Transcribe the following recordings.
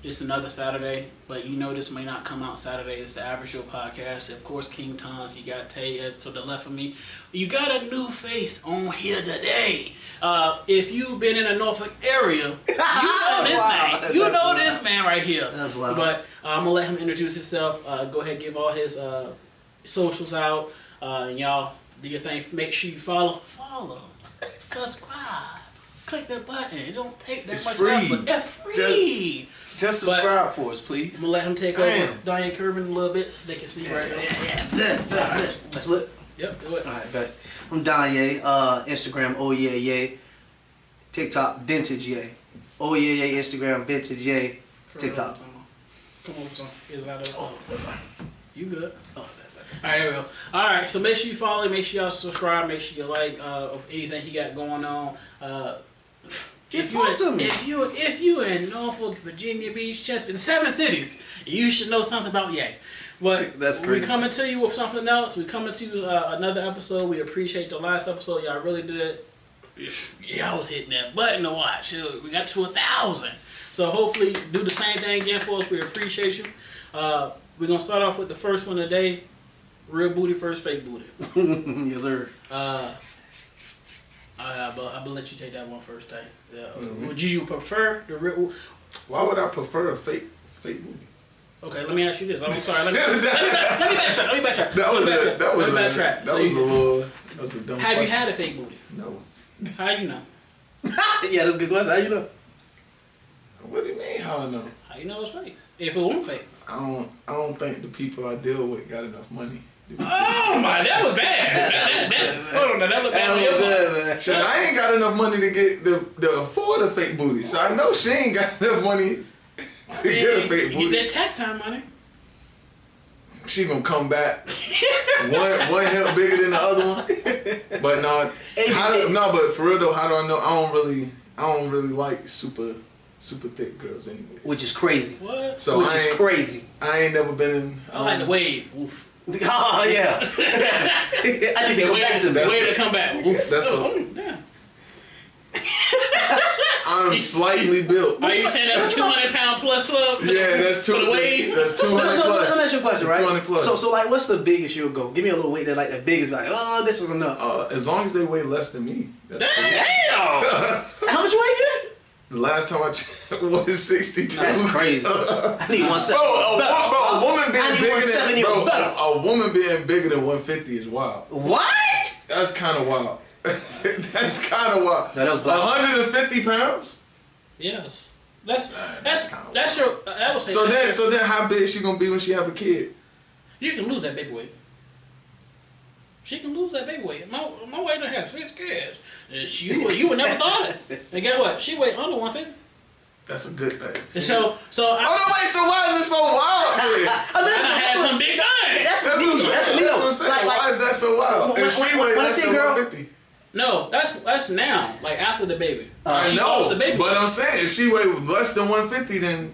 It's another Saturday, but you know this may not come out Saturday. It's the Average Joe podcast. Of course, King Tons. You got Tay to the left of me. You got a new face on here today. If you've been in the Norfolk area, you know this man. You know this man right here. That's wild. But I'm gonna let him introduce himself. Go ahead, give all his socials out. And y'all do your thing. Make sure you follow, subscribe. Click that button. It don't take that much effort. It's free. Just subscribe for us, please. I'm gonna let him take over Diane Kirby a little bit so they can see right now. Yeah. Let's look. Yep, do it. Alright, bet. I'm Danye. Instagram, oh yeah, yay. TikTok, vintage yay. Oh yeah, yay. Instagram, vintage yay. TikTok. Come on, son. Is that a... Oh, you good? Oh, alright, there we go. Alright, so make sure you follow, make sure y'all subscribe, make sure you like anything he got going on. Just talk to me. If you in Norfolk, Virginia Beach, Chesapeake, 7 cities, you should know something about Ye. But That's crazy. We coming to you with something else. We coming to you another episode. We appreciate the last episode. Y'all really did. Y'all was hitting that button to watch. We got to 1,000. So hopefully do the same thing again for us. We appreciate you. We're gonna start off with the first one today. Real booty first, fake booty. Yes, sir. I'll let you take that one first, Tay. Would you prefer the real? Why would I prefer a fake booty? Okay, let me ask you this. I'm sorry. Let me backtrack. That was a dumb Have question. you had a fake booty? No. How you know? Yeah, that's a good question. How you know? What do you mean? How I know? How you know it's fake? If it wasn't fake. I don't think the people I deal with got enough money. Oh my, that was bad. Hold on, that looked bad. Man. Shit, I ain't got enough money to get the afford a fake booty, so I know she ain't got enough money to get a fake You booty. get that tax time money. She gonna come back one hip bigger than the other one. But no, but for real though, how do I know? I don't really like super thick girls anyway. Which is crazy. What? So Which is crazy. I ain't never been in. I like the wave. Oof. Oh yeah. I need to come back to The that. way to come back. Oof. That's Damn. I'm slightly built. Are you saying that's a 200-pound plus club? Yeah, that's for the wave. That's 200 So plus. let me ask you a question, right? 200 plus. So like, what's the biggest you'll go? Give me a little weight that like the biggest, like, oh, this is enough. As long as they weigh less than me. That's Damn. How much you weigh again? the last time I checked was 62. That's crazy. I need 170. A woman being I need bigger 170 than or better. a woman being bigger than 150 is wild. What? That's kind of wild. That's kind of wild. No, that was blasphemy. 150 pounds. Yes. That's kinda your. I would say. So then, how big she gonna be when she have a kid? You can lose that baby weight. She can lose that baby weight. My weight done had 6 kids. You would never thought it. And guess what? She weighed under 150. That's a good thing. So Oh no, wait. So why is it so wild? Then? I had some big things. That's me. That's me That's what though. I'm saying. Why is that so wild? If she weighed when I less see a than girl- 150. No, that's now. Like after the baby. I She know, lost the baby but weight. I'm saying if she weighed less than 150, then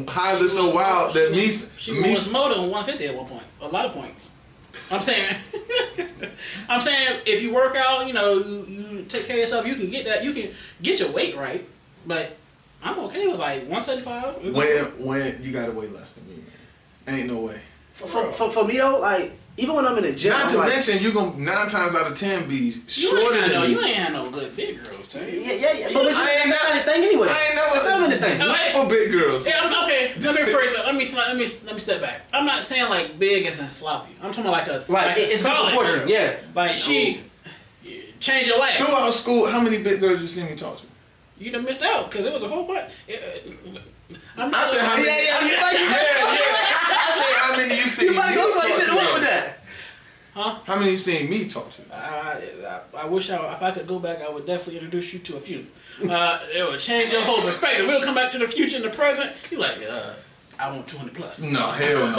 how is it so wild that She was more than 150 at one point. A lot of points. I'm saying, if you work out, you take care of yourself, you can get that. You can get your weight right. But I'm okay with like 175. when you gotta weigh less than me, man. Ain't no way. For me though, like even when I'm in the gym, Not I'm to like, mention you gonna 9 times out of 10 be You shorter ain't than me. you ain't had no good big girls, Tay. yeah. But I ain't not this thing anyway. I ain't never I'm in this thing. not for big girls. Yeah, okay. Let me rephrase that. Let me step back. I'm not saying like big as in sloppy. I'm talking about like a Right, like a it's solid proportion. girl. Yeah. Like she change your life. Throughout school, how many big girls you see me talk to? You done missed out because it was a whole bunch. I'm not. I said how many. I said how many you seen You me might go talk somebody should to. have went with that. Huh? How many you seen me talk to? I wish if I could go back, I would definitely introduce you to a few. It would change your whole perspective. We'll come back to the future and the present. You like, I want 200 plus. No, hell no.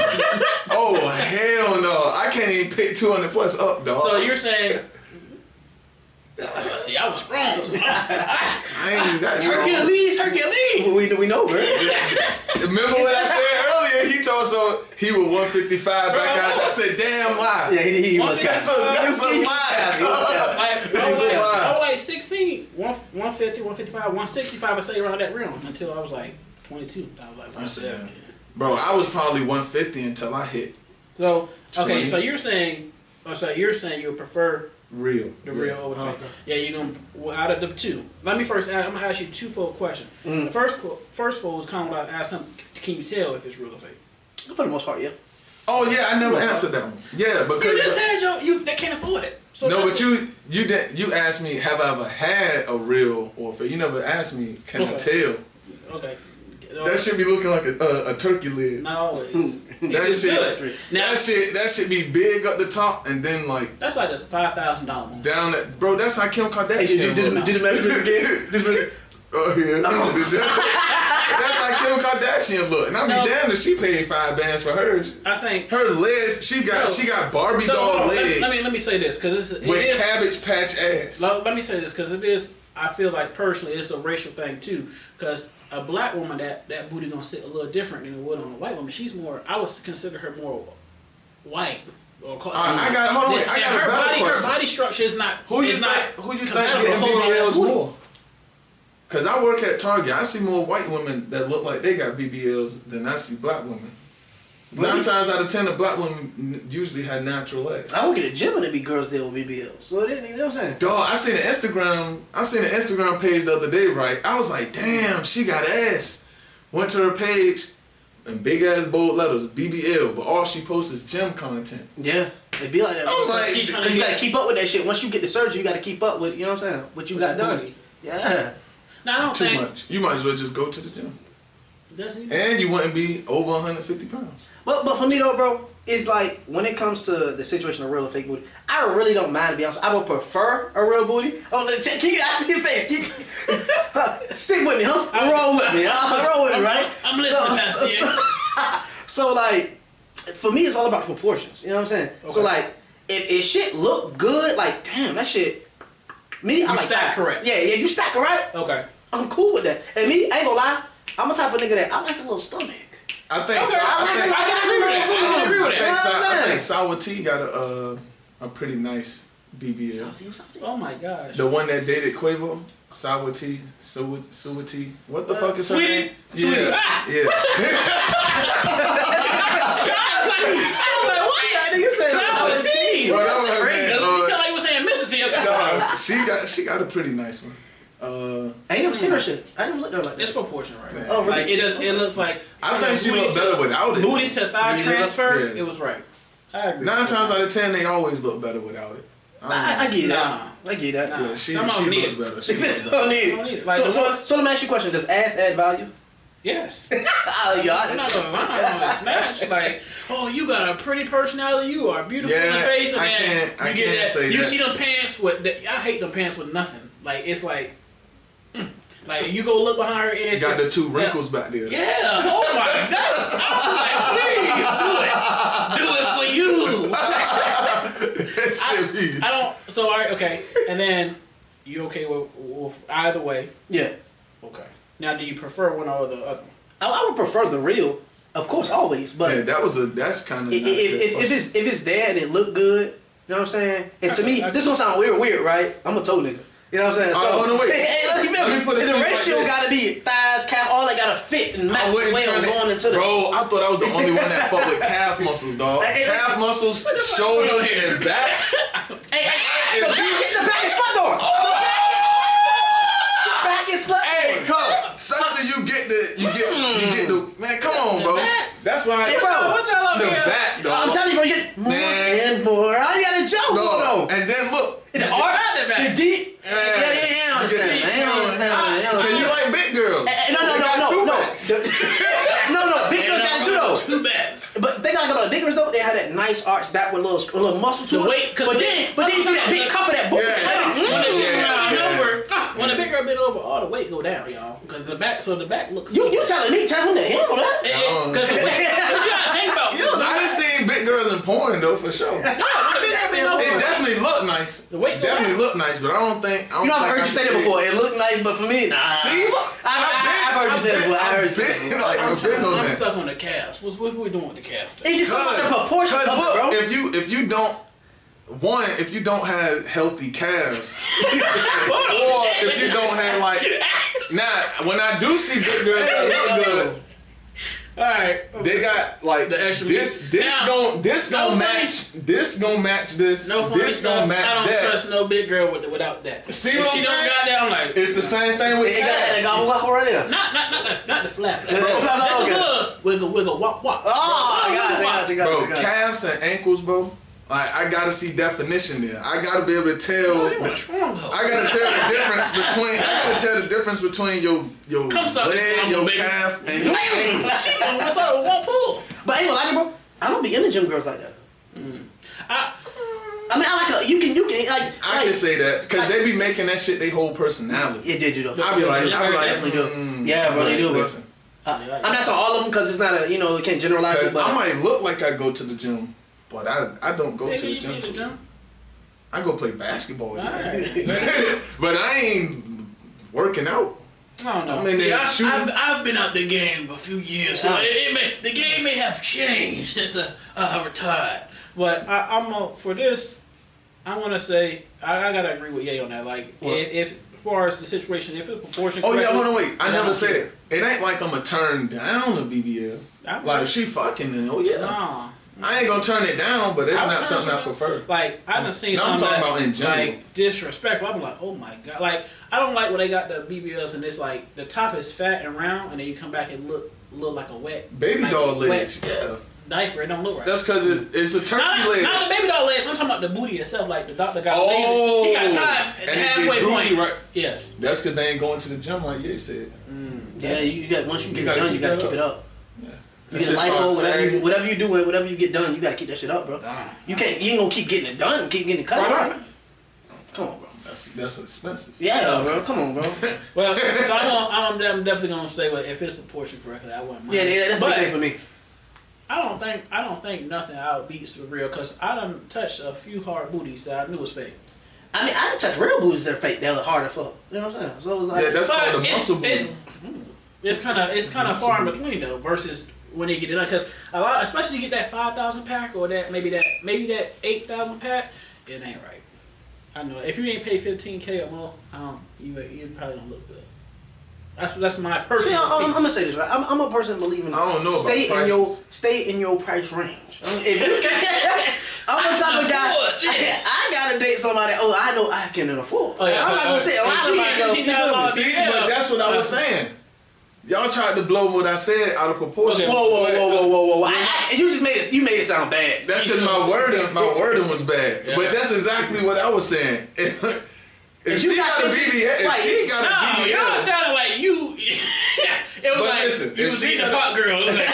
Oh, hell no. I can't even pick 200 plus up, dog. So you're saying, see, I was strong. I ain't that strong. Hercules. We know, bro. Remember what I said earlier? He told so he was 155 back out. That's a damn lie. Yeah, he was That's a lie. I was That's a lie. like 16, 150, 155, 165, I stay around that realm until I was like 22. I was like I said, 170. bro, I was probably 150 until I hit So okay, 20. so you're saying you would prefer real. the real over fake. Yeah, you're gonna out of the two. Let me first ask. I'm gonna ask you a twofold question. The first fold is kind of what I asked him. Can you tell if it's real or fake? For the most part, yeah. Oh yeah, I never answered that one. Yeah, because You just said they can't afford it. So no, that's but what- you asked me, have I ever had a real or fake? You never asked me, can I tell? Okay. That should be looking like a turkey leg. Not always. That It's shit, good. Now that should be big up the top and then like that's like the $5,000 one. down at bro. That's how Kim Kardashian. Hey, did look. the measurements again? Oh yeah, that's how Kim Kardashian look. And I be No. damned if she paid $5 for hers. I think. Her legs, she got Barbie So, hold doll on, legs let me say this because it with is. Cabbage Patch ass. Let me say this because it is. I feel like personally it's a racial thing too because a black woman that booty gonna sit a little different than it would on a white woman. She's more. I would consider her more white. Or I got hold on. I got a better her question. body structure is not. Who you is not think compatible getting to hold on that BBLs booty. more? Cause I work at Target, I see more white women that look like they got BBLs than I see black women. 9 times out of 10, the black women usually have natural legs. I work at a gym and there be girls there with BBLs. So it didn't, you know what I'm saying? Dog, I seen an Instagram page the other day, right? I was like, damn, she got ass. Went to her page, and big ass bold letters, BBL, but all she posts is gym content. Yeah, it be like that. I'm like, She's trying Because to you gotta get. keep up with that shit. Once you get the surgery, you gotta keep up with, you know what I'm saying? What you got done. booty. Yeah. Now I don't Too think. much. You might as well just go to the gym. Doesn't And you wouldn't be over 150 pounds. But for me though, bro, it's like when it comes to the situation of real or fake booty, I really don't mind to be honest. I would prefer a real booty. Oh, look, can you ask your face? Stick with me, huh? Roll with me. Roll with me, right? I'm listening, Pastor. So like, for me, it's all about proportions. You know what I'm saying? So Okay. like, if shit look good, like damn, that shit. Me, I You like stack that. correct. Yeah, you stack it right. Okay. I'm cool with that. And me, I ain't gonna lie, I'm a type of nigga that I like the little stomach. I think Okay, I agree with that. I think Sour T got a pretty nice BBL. Something. Oh my gosh. The one that dated Quavo, Sour T, Sewer T. What the fuck is her Sweetie? name? Sweetie. Yeah, Sour T. Bro, that was her Crazy. name. You sound like you were saying Mr. T. I was like, Nah, she got a pretty nice one. I ain't never seen her shit. I never looked at her like it's that. proportional, right? Man. Oh, really? Like it looks like. I think she booty looked to- better without it. Booty to thigh Yeah. transfer. Yeah. It was right. I agree. 9 times out of 10, they always look better without it. I get Nah. that. I get that. Nah. Yeah, she Some of them need looked it. better. She looked better. Don't need Don't need it. it. Like the ones- So let me ask you a question. Does ass add value? Yes. Oh, yeah. I'm not gonna smash like, oh, you got a pretty personality, you are beautiful in the Yeah, face, and I then can't- I you get can't that. say You that. see them pants with, I hate them pants with nothing. Like it's like you go look behind her and it's Got just, the 2 wrinkles back there. Yeah. Oh my God. I'm like, please do it for you. That shit be. I don't. So all right, okay, and then you okay with either way? Yeah. Okay. Now, do you prefer one or the other? I would prefer the real, of course, always. But Yeah, that's kind of. if it's there and it look good, you know what I'm saying? And to me, this gonna sound weird, right? I'm a toe nigga. You know what I'm saying? Oh, no, wait. Let me put it the to you like ratio this. gotta be thighs, calf, all that gotta fit and I match wouldn't well turn going it, into the. bro. I thought I was the only one that fucked with calf muscles, dog. Hey, Calf muscles, shoulders, and backs. Hey, the back is slut door. The back is slut Hey, door. come. Especially you get the man. Come on, bro. That's why. Hey, bro. What y'all up The here? back, I'm dog. telling you, bro, you get more Man. and more. I got a joke, Dog. though. And then look. The art, the back. the deep. Yeah, I understand. I understand. Can you like big girls? No, big girls got it too though. Two backs. But they got about the big girls though. They had that nice arch back with a little muscle to The it. weight, 'cause but they- then you see that big cuff of that book. When the big girl bend over, all the weight go down, y'all. Because the back looks. You telling me? Tell him that? He don't know that. Because you gotta think about. I done seen big girls in porn though for sure. It definitely looked nice. The weight go Definitely down. looked nice, but I don't think. You know, I've heard you say that before. It looked nice, but for me, nah. See, I've heard you say that before. I heard you say that before. I've been on I'm that. stuck on the calves. What are we doing with the calves? It's just about the proportion of it, look, bro. if you don't have healthy calves, or if you don't have like Now, when I do see big girls that look good, All right. they got like The extra this Now, gonna match this. No funny This stuff. gonna match I don't that. trust no big girl without that. See if what she I'm don't saying? got that, I'm like, It's the same thing with They got that calves. gobble gobble right there. not the flat. Bro, Just a okay. little wiggle, wop, wop. Oh, I got Bro, you. calves and ankles, bro. Like I gotta see definition there. I gotta be able to tell. Oh, you want a stronghold. I gotta tell the difference between. I gotta tell the difference between your Come stop this leg, mama, your baby. calf, and your ankle. She gonna what's up with one pull. But I ain't gonna lie, bro. I don't be into gym girls like that. I I mean, I like a, you can like. I can say that because they be making that shit their whole personality. It did you though. I be like, definitely do. Yeah, bro, they do, bro. Listen, I'm not saying all of them because it's not a, you can't generalize it, 'cause but I might look like I go to the gym, but I don't go to the gym. for that. I go play basketball, yeah. Alright. But I ain't working out. I don't know. I'm in See, there shooting. I've been out the game a few years, so the game may have changed since I retired. But for this, I'm gonna say I gotta agree with Ye on that. Like if as far as the situation, if it's proportion. Oh yeah, correctly, hold on, wait. I then never don't said care. it ain't like I'ma turn down the BBL. Like if she fucking, then oh yeah. Nah. I ain't gonna turn it down, but it's I would not turn something I something- prefer. Like I done seen No, I'm something talking that, about in general. like disrespectful. I'm like, oh my god. Like I don't like when they got the BBLs and it's like the top is fat and round, and then you come back and look like a wet Baby like doll wet legs, yeah. diaper. It don't look right. That's because it's a turkey not leg. the baby doll legs. I'm talking about the booty itself. Like the doctor got Oh, lazy. He got tied at the and it get halfway droopy, point. right? Yes. That's because they ain't going to the gym like you said. yeah, you got once you get it gotta done, keep you gotta that keep it up. up. Yeah. You That get a shit lipo, starts sagging. whatever you do, whatever you get done, you gotta keep that shit up, bro. You ain't gonna keep getting it done, keep getting it cut. Right. Right? Come on, bro. That's expensive. Yeah, bro. Come on, bro. Well, so I'm definitely gonna say, well, if it's proportioned correctly, I wouldn't mind. Yeah, that's the But thing for me. I don't think nothing outbeats the real, cause I done touched a few hard booties that I knew was fake. I mean, I done touch real booties that are fake. They look hard as fuck. You know what I'm saying? So it was like, Yeah, that's But called a muscle it's booty. it's kind of far in between though, versus when they get it done. Cause a lot, especially you get that 5,000 pack or that maybe that 8,000 pack, it ain't right. I know if you ain't pay $15K or more, you probably don't look good. That's my See, personal I'm opinion. gonna say this right. I'm a person believing. I don't know about stay in prices. stay in your price range. If you can, I'm the type of guy. afford this. I gotta date somebody. Oh, I know I can afford. Oh, yeah. I'm not gonna say a lot of myself. $18,000. See, but that's what I was saying. Y'all tried to blow what I said out of proportion. Okay. Whoa! You just made it sound bad. That's because my wording was bad. Yeah. But that's exactly what I was saying. If you she got got a 15 BBL, right, if she got a No, y'all BBL, sounded like you. It was But like listen, you if was she eating a got pot girl. It was like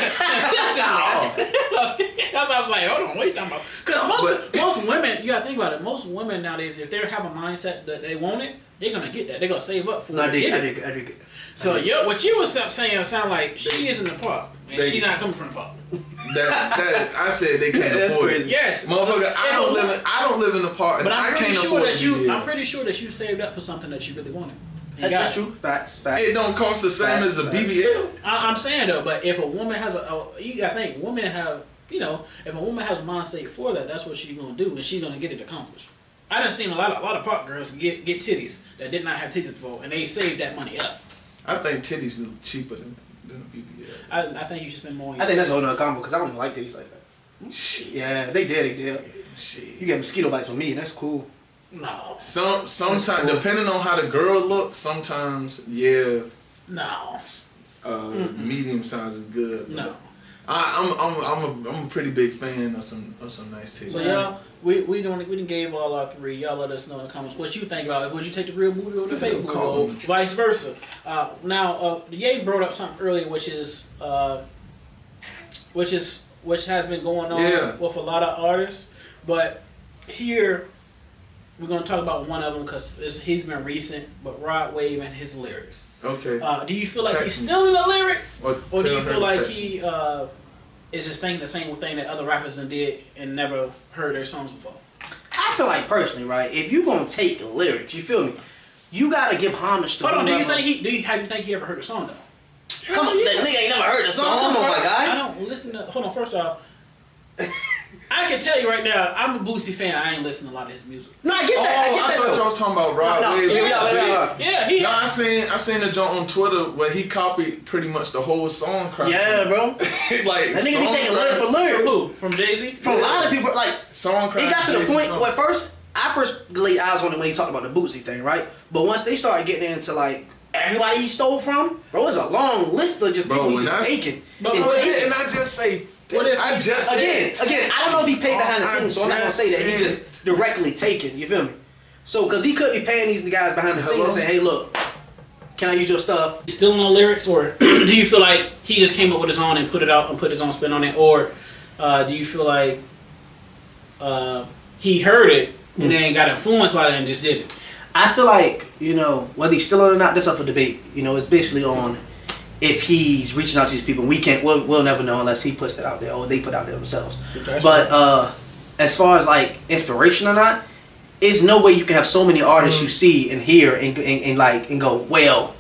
that's why I was like, hold on, what you talking about? Because most women, you gotta think about it. Most women nowadays, if they have a mindset that they want it, they're gonna get that. They're gonna save up for it. No, I to get it. dig it. So what you was saying sound like she is in the pot and They- she not coming from the pot. that I said they can't That's afford crazy. it. Yes, Motherfucker, I don't live in the part and but I I'm can't pretty sure afford that the you. BBL. I'm pretty sure that you saved up for something that you really wanted. You got That's it. true. Facts. It don't cost the same as a Facts. BBL. I'm saying though, but if a woman has you gotta think women have, if a woman has a mindset for that, that's what she's gonna do, and she's gonna get it accomplished. I done seen a lot of pot girls get titties that did not have titties before, and they saved that money up. I think titties are cheaper than a BBL. I think you should spend more on your I think that's a titties. whole nother combo because I don't even like titties like that. Shit. Yeah, they did. Shit. You get mosquito bites on me, and that's cool. No. Sometimes cool. depending on how the girl looks, sometimes No. medium size is good. but No. I'm a pretty big fan of some nice titties. So y'all, we didn't gave all our three. Y'all let us know in the comments what you think about it. Would you take the real booty or the fake booty, or vice versa? Now, Ye brought up something earlier, which has been going on Yeah. with a lot of artists, but here we're gonna talk about one of them because he's been recent. But Rod Wave and his lyrics. Okay. Do you feel like Text he's me. still in the lyrics, Or or do tell you her feel to like text he is just thinking the same thing that other rappers done did and never heard their songs before? I feel like personally, right? If you gonna take the lyrics, you feel me? You gotta give homage to. Hold on, whoever- how do you think he ever heard the song though? Come on, that nigga ain't never heard the song. Come on, my I guy. don't listen to. Hold on, first off, I can tell you right now, I'm a Boosie fan. I ain't listening to a lot of his music. No, I get that. I get I that. thought though. y'all was talking about Rod No, Wave. yeah. Yeah, he. No, I seen the joint on Twitter where he copied pretty much the whole song. Yeah, bro. like That nigga be taking lyric for From lyric. who? From Jay-Z? From a lot of people, like, song. it got to the point where I first laid eyes on it when he talked about the Bootsy thing, right? But once they started getting into, like, everybody he stole from, bro, it's a long list of just people he just taking. But And what if- taking. Didn't I just say? What if I he- just said? Again, I don't know if he paid behind the scenes, so I'm not gonna say that he just directly taken. You feel me? So, cause he could be paying these guys behind the scenes and saying, "Hey, look, can I use your stuff?" Still no lyrics, or do you feel like he just came up with his own and put it out and put his own spin on it, or do you feel like he heard it and then got influenced by it and just did it? I feel like, whether he's still on or not, that's up for debate. It's basically on if he's reaching out to these people. We'll never know unless he puts that out there or they put it out there themselves. But as far as like inspiration or not, there's no way you can have so many artists you see and hear and go, well,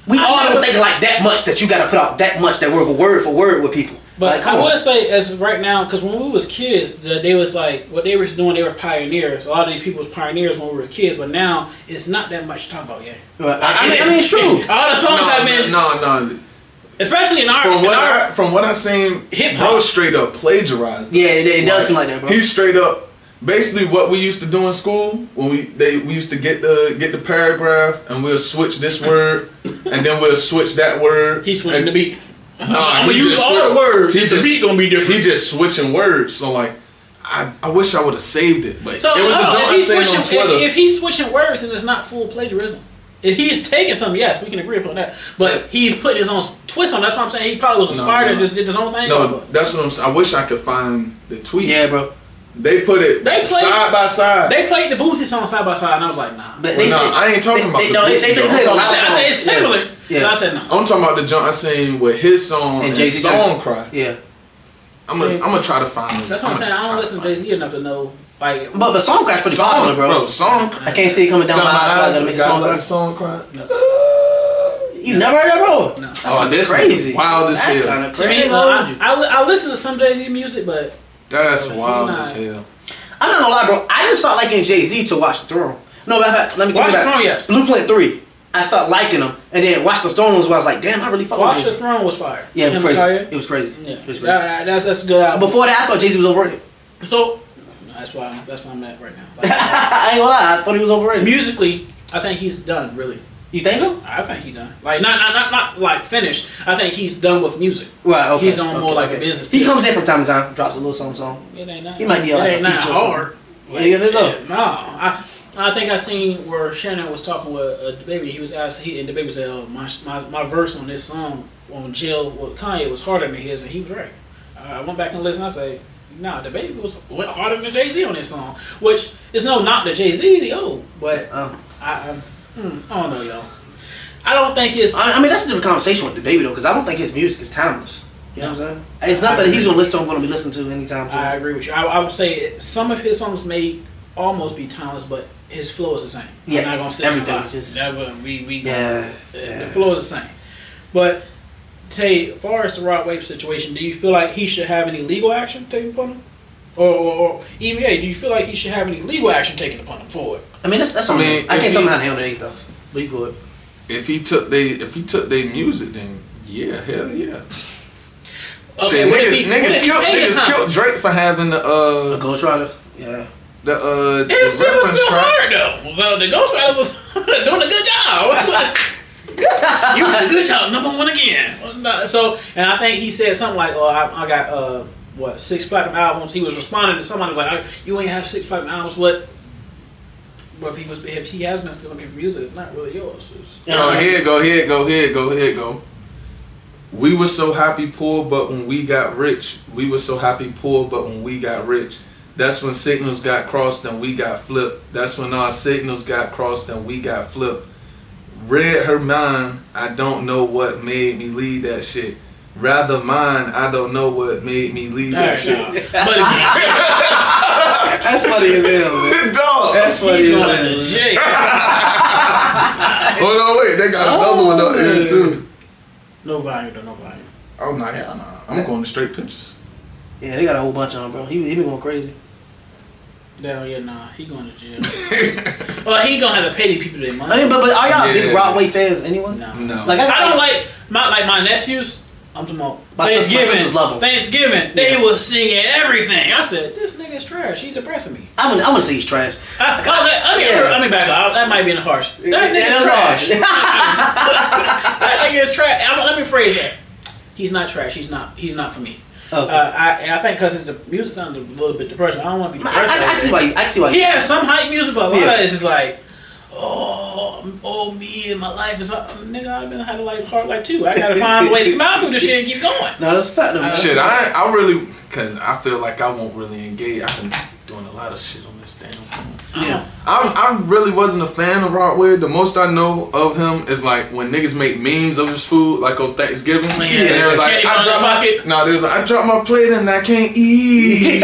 we all don't think like that much that you got to put out that much that we're word for word with people. But like, I would say, as of right now, because when we was kids, they was like, what they were doing, they were pioneers. A lot of these people was pioneers when we were kids, but now it's not that much to talk about, yeah. Right. I mean, it's true. All the songs have been, No. especially in our, From what I seen, hip-hop. bro straight up plagiarized. Yeah, it does seem like that, bro. He straight up, basically what we used to do in school when we used to get the paragraph and we'll switch this word and then we'll switch that word. He's switching the beat. Nah, I'm gonna use all the words. The beat gonna be different. He just switching words. So like, I wish I would have saved it, but So it was a joke I seen on Twitter. if he's switching words, then it's not full plagiarism. If he's taking something, yes, we can agree upon that. But he's putting his own twist on. That's what I'm saying. He probably was inspired and just did his own thing. No, that's what I'm saying. I wish I could find the tweet. Yeah, bro. They put it side by side. They played the Boosie song side by side, and I was like, nah. But I ain't talking about the Boosie they joint. played a lot of I said it's songs. similar. Yeah. But I said no. I'm talking about the joint I seen with his song and Jay-Z Song Cry. Yeah. I'm gonna try to find it. That's what I'm saying. I don't listen to Jay-Z enough to know. Like, But Song Crash pretty popular, bro. Song I can't see it coming down my eyes, so I gotta make Song Crash. Song Cry. You never heard that, bro? No. Oh, this crazy. is wild as That's hell. kind of to me, crazy. I listen to some Jay-Z music, but That's He wild not- as hell. I'm not gonna lie, bro. I didn't start liking Jay-Z to Watch the Throne. No, matter of fact, let me tell Watch you the that. Throne, yes. Blueprint 3. I started liking them, and then Watch the Throne was where I was like, damn, I really fuck with Watch the Jay-Z. Throne was fire. Yeah, it was Him crazy. and Kanye. It was crazy. Yeah, It was crazy. that's a good album. Before that, I thought Jay-Z was overrated. So that's why I'm at right now. Like, I ain't gonna lie, I thought he was overrated. musically, I think he's done. Really, You think so? I think he's done. Like not like finished. I think he's done with music. Right, okay. He's doing more like a business. He tip. comes in from time to time, drops a little song. It ain't not. He might be it like ain't a not feature or hard. Yeah, you think so? No, I think I seen where Shannon was talking with DaBaby. He was asked, and DaBaby said, "Oh, my verse on this song on Jill with Kanye was harder than his," and he was right. I went back and listened. I say, "Nah, DaBaby went harder than Jay-Z on this song," which is no knock to Jay-Z, but I don't know, y'all. I don't think it's. I mean, that's a different conversation with DaBaby though, because I don't think his music is timeless. You know what I'm saying? It's not that he's on a list I'm going to be listening to anytime soon. I agree with you. I would say some of his songs may almost be timeless, but his flow is the same. Yeah, I'm not gonna say everything everything. is just- Never. We Yeah, the flow is the same. But say, as far as the Rod Wave situation, do you feel like he should have any legal action taken upon him, or EVA? Do you feel like he should have any legal action taken upon him for it? I mean, that's I I mean, I if can't tell he- him how to handle that stuff. But you good. If he took their music, then yeah, hell yeah. Okay, Shit, what if he niggas killed Drake for having A Ghost Rider? Yeah. the His shit was reference still track. hard though. So the Ghost Rider was doing a good job. You did a good job, #1 again. So, and I think he said something like, "Oh, I got 6 platinum albums." He was responding to somebody like, "You ain't have 6 platinum albums. What?" But if he has been still making music, it's not really yours. Here it go. We were so happy poor, but when we got rich, we were so happy poor, but when we got rich, that's when signals got crossed and we got flipped. That's when our signals got crossed and we got flipped. Read her mind, I don't know what made me leave that shit. Rather mine, I don't know what made me leave that shit. But again, That's funny as hell, man. Dog. That's funny he's as going hell. to jail. Hold on, wait, they got another one up there too. No volume, though, no volume. Oh no, hell no. I'm going to straight pictures. Yeah, they got a whole bunch of them, bro. He been going crazy. Hell yeah, nah. He going to jail. Well, he gonna have to pay these people their money. I mean, but are y'all big Yeah. Broadway fans? Anyone? No. Like I don't like my nephews. I'm talking about My Thanksgiving. sisters love 'em. Thanksgiving, they was singing everything. I said, this nigga's trash. He's depressing me. I'm gonna say he's trash. Let me back up. That might be in the harsh. That nigga's trash. That nigga is trash. Let me phrase that. He's not trash. He's not for me. Okay. I think because his music sounds a little bit depressing. I don't want to be depressed. I see why. He has some hype music, but a lot Yeah. of it's just like, me and my life is nigga. I've been had a like heart like too. I gotta find a way to smile through this shit and keep going. No, that's a fact. Man. Shit, I really, cause I feel like I won't really engage. I've been doing a lot of shit on this damn phone. Yeah. I really wasn't a fan of Rockwood. The most I know of him is like when niggas make memes of his food, like on Thanksgiving. Yeah, And they was like, candy bar in his pocket. they was like, I dropped my plate and I can't eat.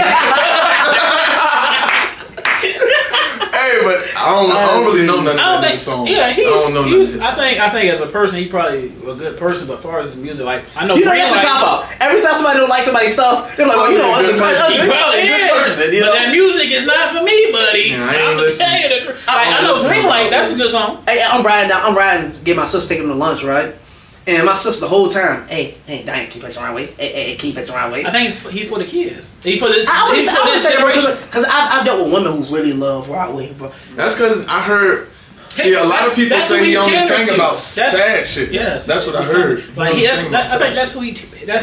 Hey, but I don't really know nothing about his songs. Yeah, I don't know none of his I think as a person, he probably a good person. But as far as his music, like I know, You know, that's a cop out. Every time somebody don't like somebody's stuff, they're like, well, you know, it's a He probably a good is, person. You but know? that music is not for me, buddy. Yeah, I ain't I'm listening. tell you the I I don't know listen to Greenlight. Rockwood. That's a good song. Hey, I'm riding, get my sister, taking them to lunch, right? And my sister the whole time, hey, Diane, can you play some right way? Hey, can you play some right way? I think he's for the kids. He's for this. I He's for would this say generation. because I've dealt with women who really love Broadway, bro. That's because I heard. See, a lot of people That's say who he he only caters sang to. about That's- sad shit. Yes, That's what I he's heard. Like He only I sang about think sad that's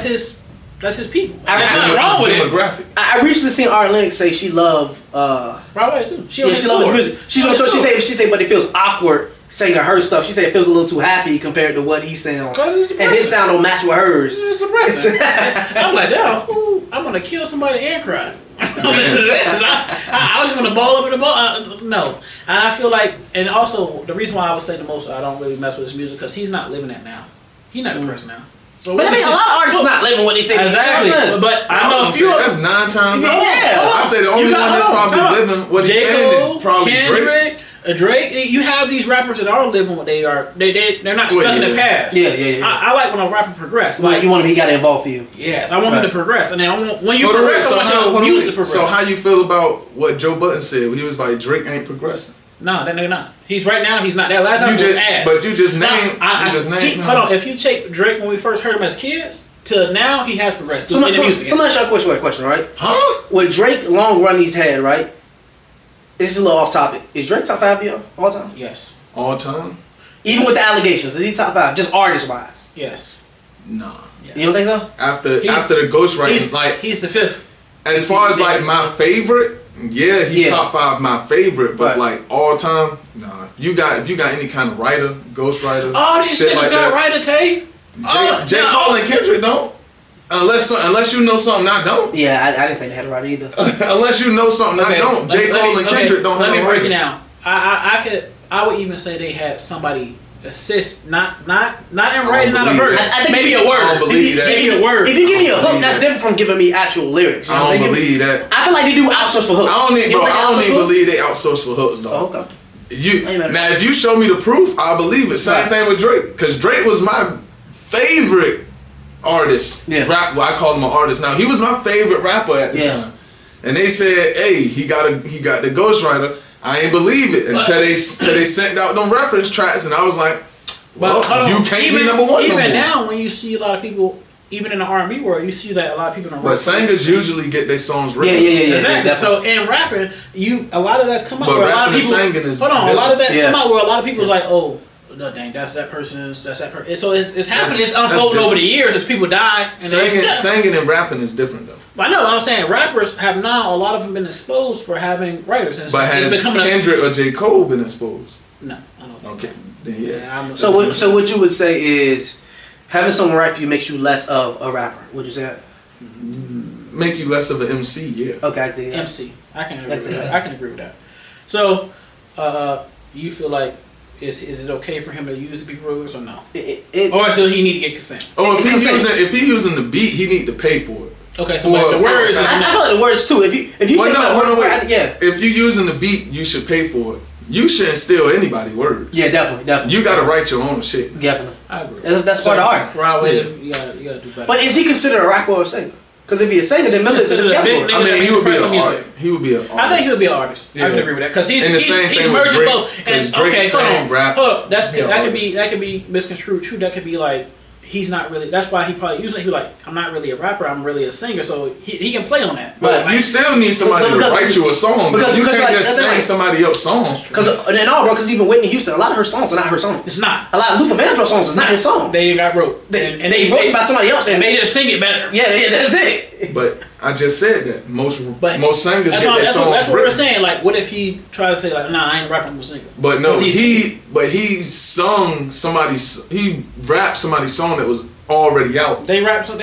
shit. who that's his people. I- There's I- nothing wrong with it. Demographic. I recently seen Art Lennox say she loved, Broadway too. She yeah, she loves his music. She said, but it feels awkward singing her stuff. She said it feels a little too happy compared to what he's saying, and his sound don't match with hers. It's depressing. I'm like, damn, I'm gonna kill somebody and cry. I was gonna ball up in the ball. No, and I feel like, and also the reason why I would say the most, I don't really mess with his music because he's not living that now. He's not depressed now. So But I mean, a lot of artists not living what they say. Exactly, but I know a few. That's 9 times out. Yeah. I say the only one that's probably living what he's saying is probably Drake. Drake, you have these rappers that are living what they are. They're not stuck in the past. Yeah. I like when a rapper progresses. Like you want him, he got to involve for you. Yes, I want him to progress, and then I want, when you Hold on, progress, I want your music to progress. So how you feel about what Joe Budden said? He was like, Drake ain't progressing. No, that nigga not. He's right now. He's not. That last time You was just, ass. but you just Now, named. him. hold on. If you take Drake when we first heard him as kids to now, he has progressed. So in let the music. me ask you a question, right? Huh? With Drake long run he's had, right? This is a little off topic. Is Drake top 5 all time? Yes. All time? Even with the allegations, is he top 5? Just artist wise. Yes. Nah. Yes. You don't think so? After the ghostwriting, like he's the fifth. as far as like my favorite, yeah, top 5 my favorite, but Right. like all time, nah. If you got any kind of writer, ghostwriter, All these shit niggas like got that. right to take. J. Cole and Kendrick don't. Unless you know something I don't. Yeah, I didn't think they had it right either. Unless you know something I don't. J. Cole and Kendrick don't have Let me a break it writer. down. I would even say they had somebody assist, not in writing, not a believe verse. that. I think Maybe a I don't word. believe that. Maybe a word. If you give me a hook, believe that's that. different from giving me actual lyrics. You know, I they don't give- believe that. I feel like they do outsource for hooks. I don't even You think they outsource hooks? believe they outsource for hooks though. Oh, okay. Amen. Now if you show me the proof, I believe it. Same Right. thing with Drake, because Drake was my favorite artist. Yeah. Well, I call him an artist now. He was my favorite rapper at the time. And they said, "Hey, he got the ghostwriter." I ain't believe it until they sent out them reference tracks, and I was like, "Well, hold you on. can't be number one no Even more." now, when you see a lot of people, even in the R&B world, you see that a lot of people don't. But singers usually get their songs written. Yeah. Exactly. definitely. So in rapping, a lot of that's come out But where a lot of rapping and people. singing is Hold on, a lot of that different. come out where a lot of people's like, oh, no, dang, that's that person's, that's that person. So it's happening. It's that's unfolding over different. the years as people die. And Singing and rapping is different though. I know. I'm saying rappers have now a lot of them been exposed for having writers. And But it's has becoming Kendrick or J. Cole been exposed? No, I don't. Think Okay, then yeah. I'm- So what you would say is having someone write for you makes you less of a rapper. Would you say that? Make you less of an MC, yeah. Okay, I see that. MC. I can agree That's with it. that. I can agree with that. So, you feel like is it okay for him to use the people lyrics or no? Or still he need to get consent? Oh, Consent. if he using the beat, he need to pay for it. Okay, so like the For- words. for- is I not- feel like the words too. If you Well, take no, my hold word on, for wait. it, yeah. If you using the beat, you should pay for it. You shouldn't steal anybody's words. Yeah, definitely. You gotta write your own shit. Definitely. I agree. That's part of art. Right away, Yeah. you gotta do better. But is he considered a rapper or a singer? Because if he a singer, then members Considered a big together. I mean, he would be Press an music. art. He would be an artist. I think he would be an artist. I Yeah. can agree with that because he's And the same he's thing with merging Drake, both. 'cause And Drake okay, hold sang on, rap. hold up. He an artist. That could be misconstrued too. That could be like he's not really. That's why he probably usually he like I'm not really a rapper. I'm really a singer. So he can play on that. But Right. you still need somebody to Because- write you a song. because you can't like, just that's sing like- somebody else's songs. Because even Whitney Houston, a lot of her songs are not her songs. It's not. A lot of Luther Vandross songs is not his songs. They got wrote. And they wrote by somebody else, and they just sing it better. yeah, that's it. But I just said that most But singers That's get what, their that's, songs what, that's what we're written. saying. Like, what if he tries to say like, nah, I ain't rapping, I'm a singer. But no, 'Cause he rapped somebody's song that was already out. They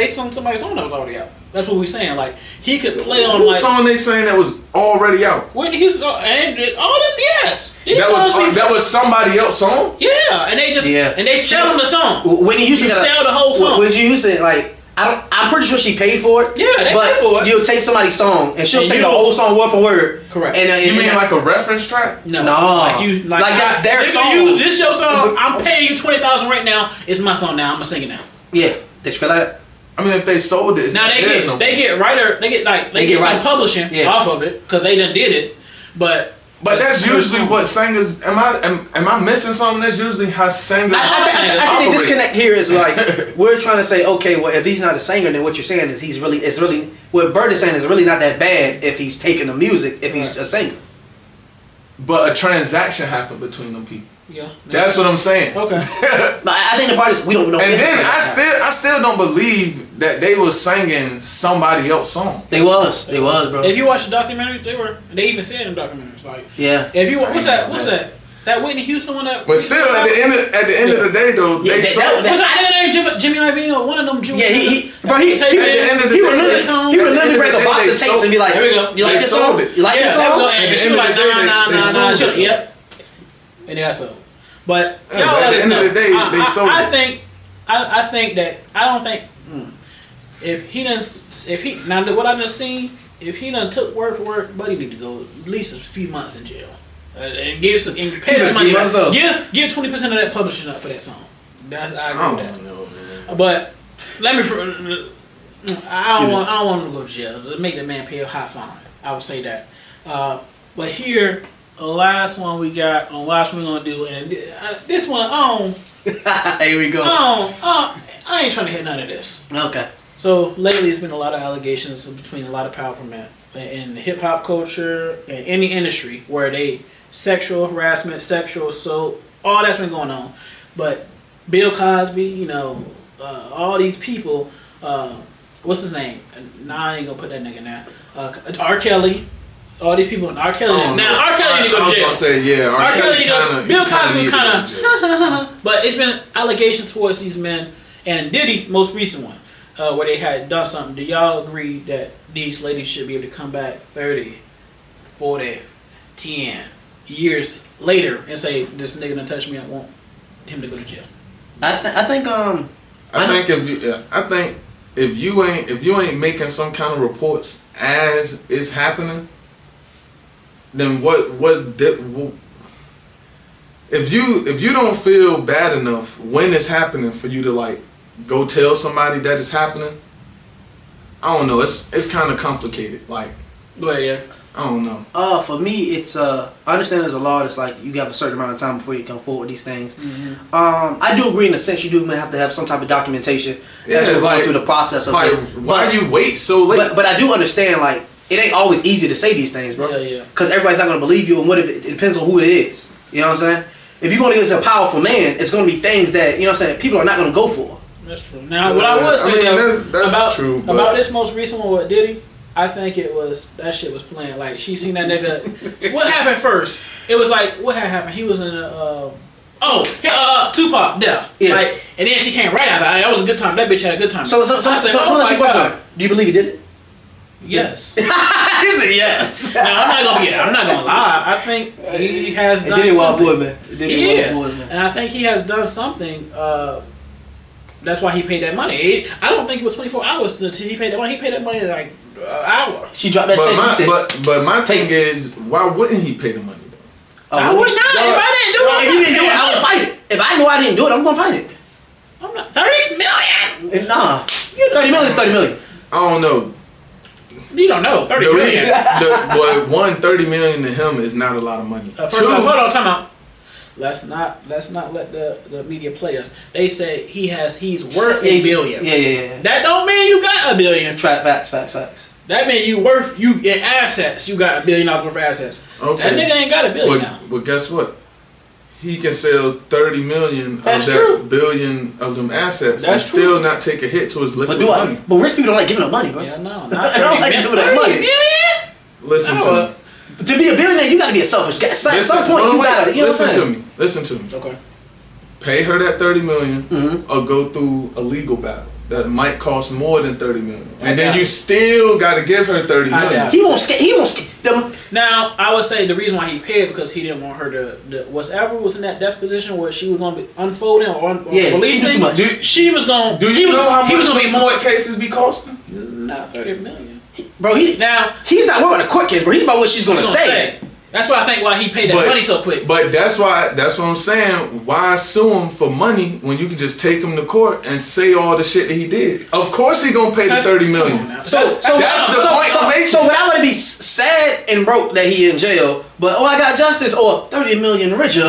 sung somebody's song that was already out. That's what we're saying. Like he could play on Whose like song they saying that was already out? Whitney Houston and all them. Yes, these That was somebody else's song. yeah, and they just Yeah. and they sell them the song. Whitney Houston You got sell the whole song. Whitney Houston, like I'm pretty sure she paid for it. Yeah, they but paid for it. You'll take somebody's song and she'll And sing you the don't- whole song word for word. Correct. And, You mean like a reference track? No, No. Like that's their nigga, song. This your song. I'm paying you $20,000 right now. It's my song now. I'm gonna sing it now. Yeah, they scrap that. I mean, if they sold it, Now they get no. they get writer they get like they get get some rights. publishing Yeah. off of it because they done did it, but That's usually what singers. Am I missing something? That's usually how singers. I think the operate. disconnect here is like we're trying to say, okay, well, if he's not a singer, then what you're saying is it's really what Bird is saying is really not that bad if he's taking the music if he's a singer. But a transaction happened between them people. yeah. That's what I'm saying. Okay. But I think the part is we don't know. And if then it's I still don't believe that they was singing somebody else's song. they was, bro. If you watch the documentaries, they even said in documentaries like Yeah. if you what's that that Whitney Houston one that But still, at the end of the day, though, Yeah, they that- sold. that- what's that nigga named Jimmy Iovine, one of them Jewish Yeah, he niggas. at the end of the he would day, literally they- literally break a box of tapes and be like, There we go. You like They this sold song? it. You like Yeah, this there we song? go. At And the she end was of like, the day, they sold nah. it. Yep. And that's so. But Yeah, y'all but let at the us end of know. the day, they sold I it. think that I don't think if he now what I done seen, if he done took word for word, Buddy need to go at least a few months in jail. And give some and pay He said the a money. few months, though. Give 20% of that publishing up for that song. I agree I with that. don't know, man. But let me. I don't want him to go to jail. Let's make the man pay a high fine. I would say that. But here, the last one we got, the last one we're gonna do, and this one, Here we go. I ain't trying to hit none of this. Okay. So lately, it's been a lot of allegations between a lot of powerful men in hip hop culture and any industry where they sexual harassment, sexual assault, all that's been going on. But Bill Cosby, all these people, what's his name? Nah, I ain't gonna put that nigga in there. R. Kelly, all these people. R. Kelly. R. Kelly need to go to jail. I was gonna say yeah. R. Kelly need to go. Bill Cosby need to go kind to jail. of. But it's been allegations towards these men, and Diddy, most recent one, where they had done something. Do y'all agree that these ladies should be able to come back 30, 40, 10 years later and say, this nigga done touched me, I want him to go to jail? I think if you ain't making some kind of reports as it's happening, then if you don't feel bad enough when it's happening for you to like go tell somebody that it's happening, I don't know. It's kind of complicated. Like, But yeah. I don't know. For me, it's I understand there's a law that's like you have a certain amount of time before you come forward with these things. Mm-hmm. I do agree in a sense you do have to have some type of documentation Yeah, as you're like- going through the process of Like, this. why you wait so late? But I do understand like it ain't always easy to say these things, bro. Yeah. Because everybody's not gonna believe you, and what if it depends on who it is. You know what I'm saying? If you're gonna get a powerful man, it's gonna be things that you know what I'm saying people are not gonna go for. That's true. Now, what I would say that's about, true, but- about this most recent one with Diddy, I think that shit was playing. Like, she seen that nigga. What happened first? It was like, what had happened? He was in Tupac death. Yeah. Like, and then she came right after. That was a good time. That bitch had a good time. So I said, let's ask you oh a my question. God. Do you believe he did it? Yes. He said yes. Now, I'm not gonna lie. I think he has done Diddy wild something. boy, man. He is, and I think he has done something. That's why he paid that money. I don't think it was 24 hours until he paid that money. He paid that money in like an hour. She dropped that statement. He said, But my thing is, why wouldn't he pay the money though? I would not. If I didn't do it, if you didn't do it, I would fight it. If I know I didn't do it, I'm gonna fight it. I'm not 30 million. Nah, 30 million is 30 million. I don't know. You don't know. 30 The million. boy, 130 million to him is not a lot of money. First of all, hold on, time out. Let's not let the media play us. They say he's worth $1 billion. Yeah. That don't mean you got $1 billion. Facts. That means you in assets. You got $1 billion worth of assets. Okay. That nigga ain't got $1 billion now. Well, guess what? He can sell 30 million That's of that true. billion of them assets and That's still true. not take a hit to his liquid But money. but rich people don't like giving up money, bro. Yeah, no, I not don't 30 like million. giving up 30 money. million? Listen to me. To be a billionaire, you gotta be a selfish guy. At some point, you gotta. You know what I'm saying? Listen to me. Okay. Pay her that 30 million Mm-hmm. or go through a legal battle that might cost more than 30 million. I And then doubt you it. still got to give her 30 I million. doubt He won't skate. He won't skate. Them. Now, I would say the reason why he paid because he didn't want her to whatever was in that death position where she was going to be unfolding or Yeah, she releasing. knew too much. She was going. Do you know how he was much going to be more. court cases be costing? Not 30 million. Bro, Now he's not worried about the court case, bro. He's about what she's gonna she's say. That's why I think why he paid that money so quick. But that's what I'm saying. Why sue him for money when you can just take him to court and say all the shit that he did? Of course he gonna pay the 30 million. That's that's the point I'm making. So would I want to be sad and broke that he in jail, but I got justice or 30 million richer?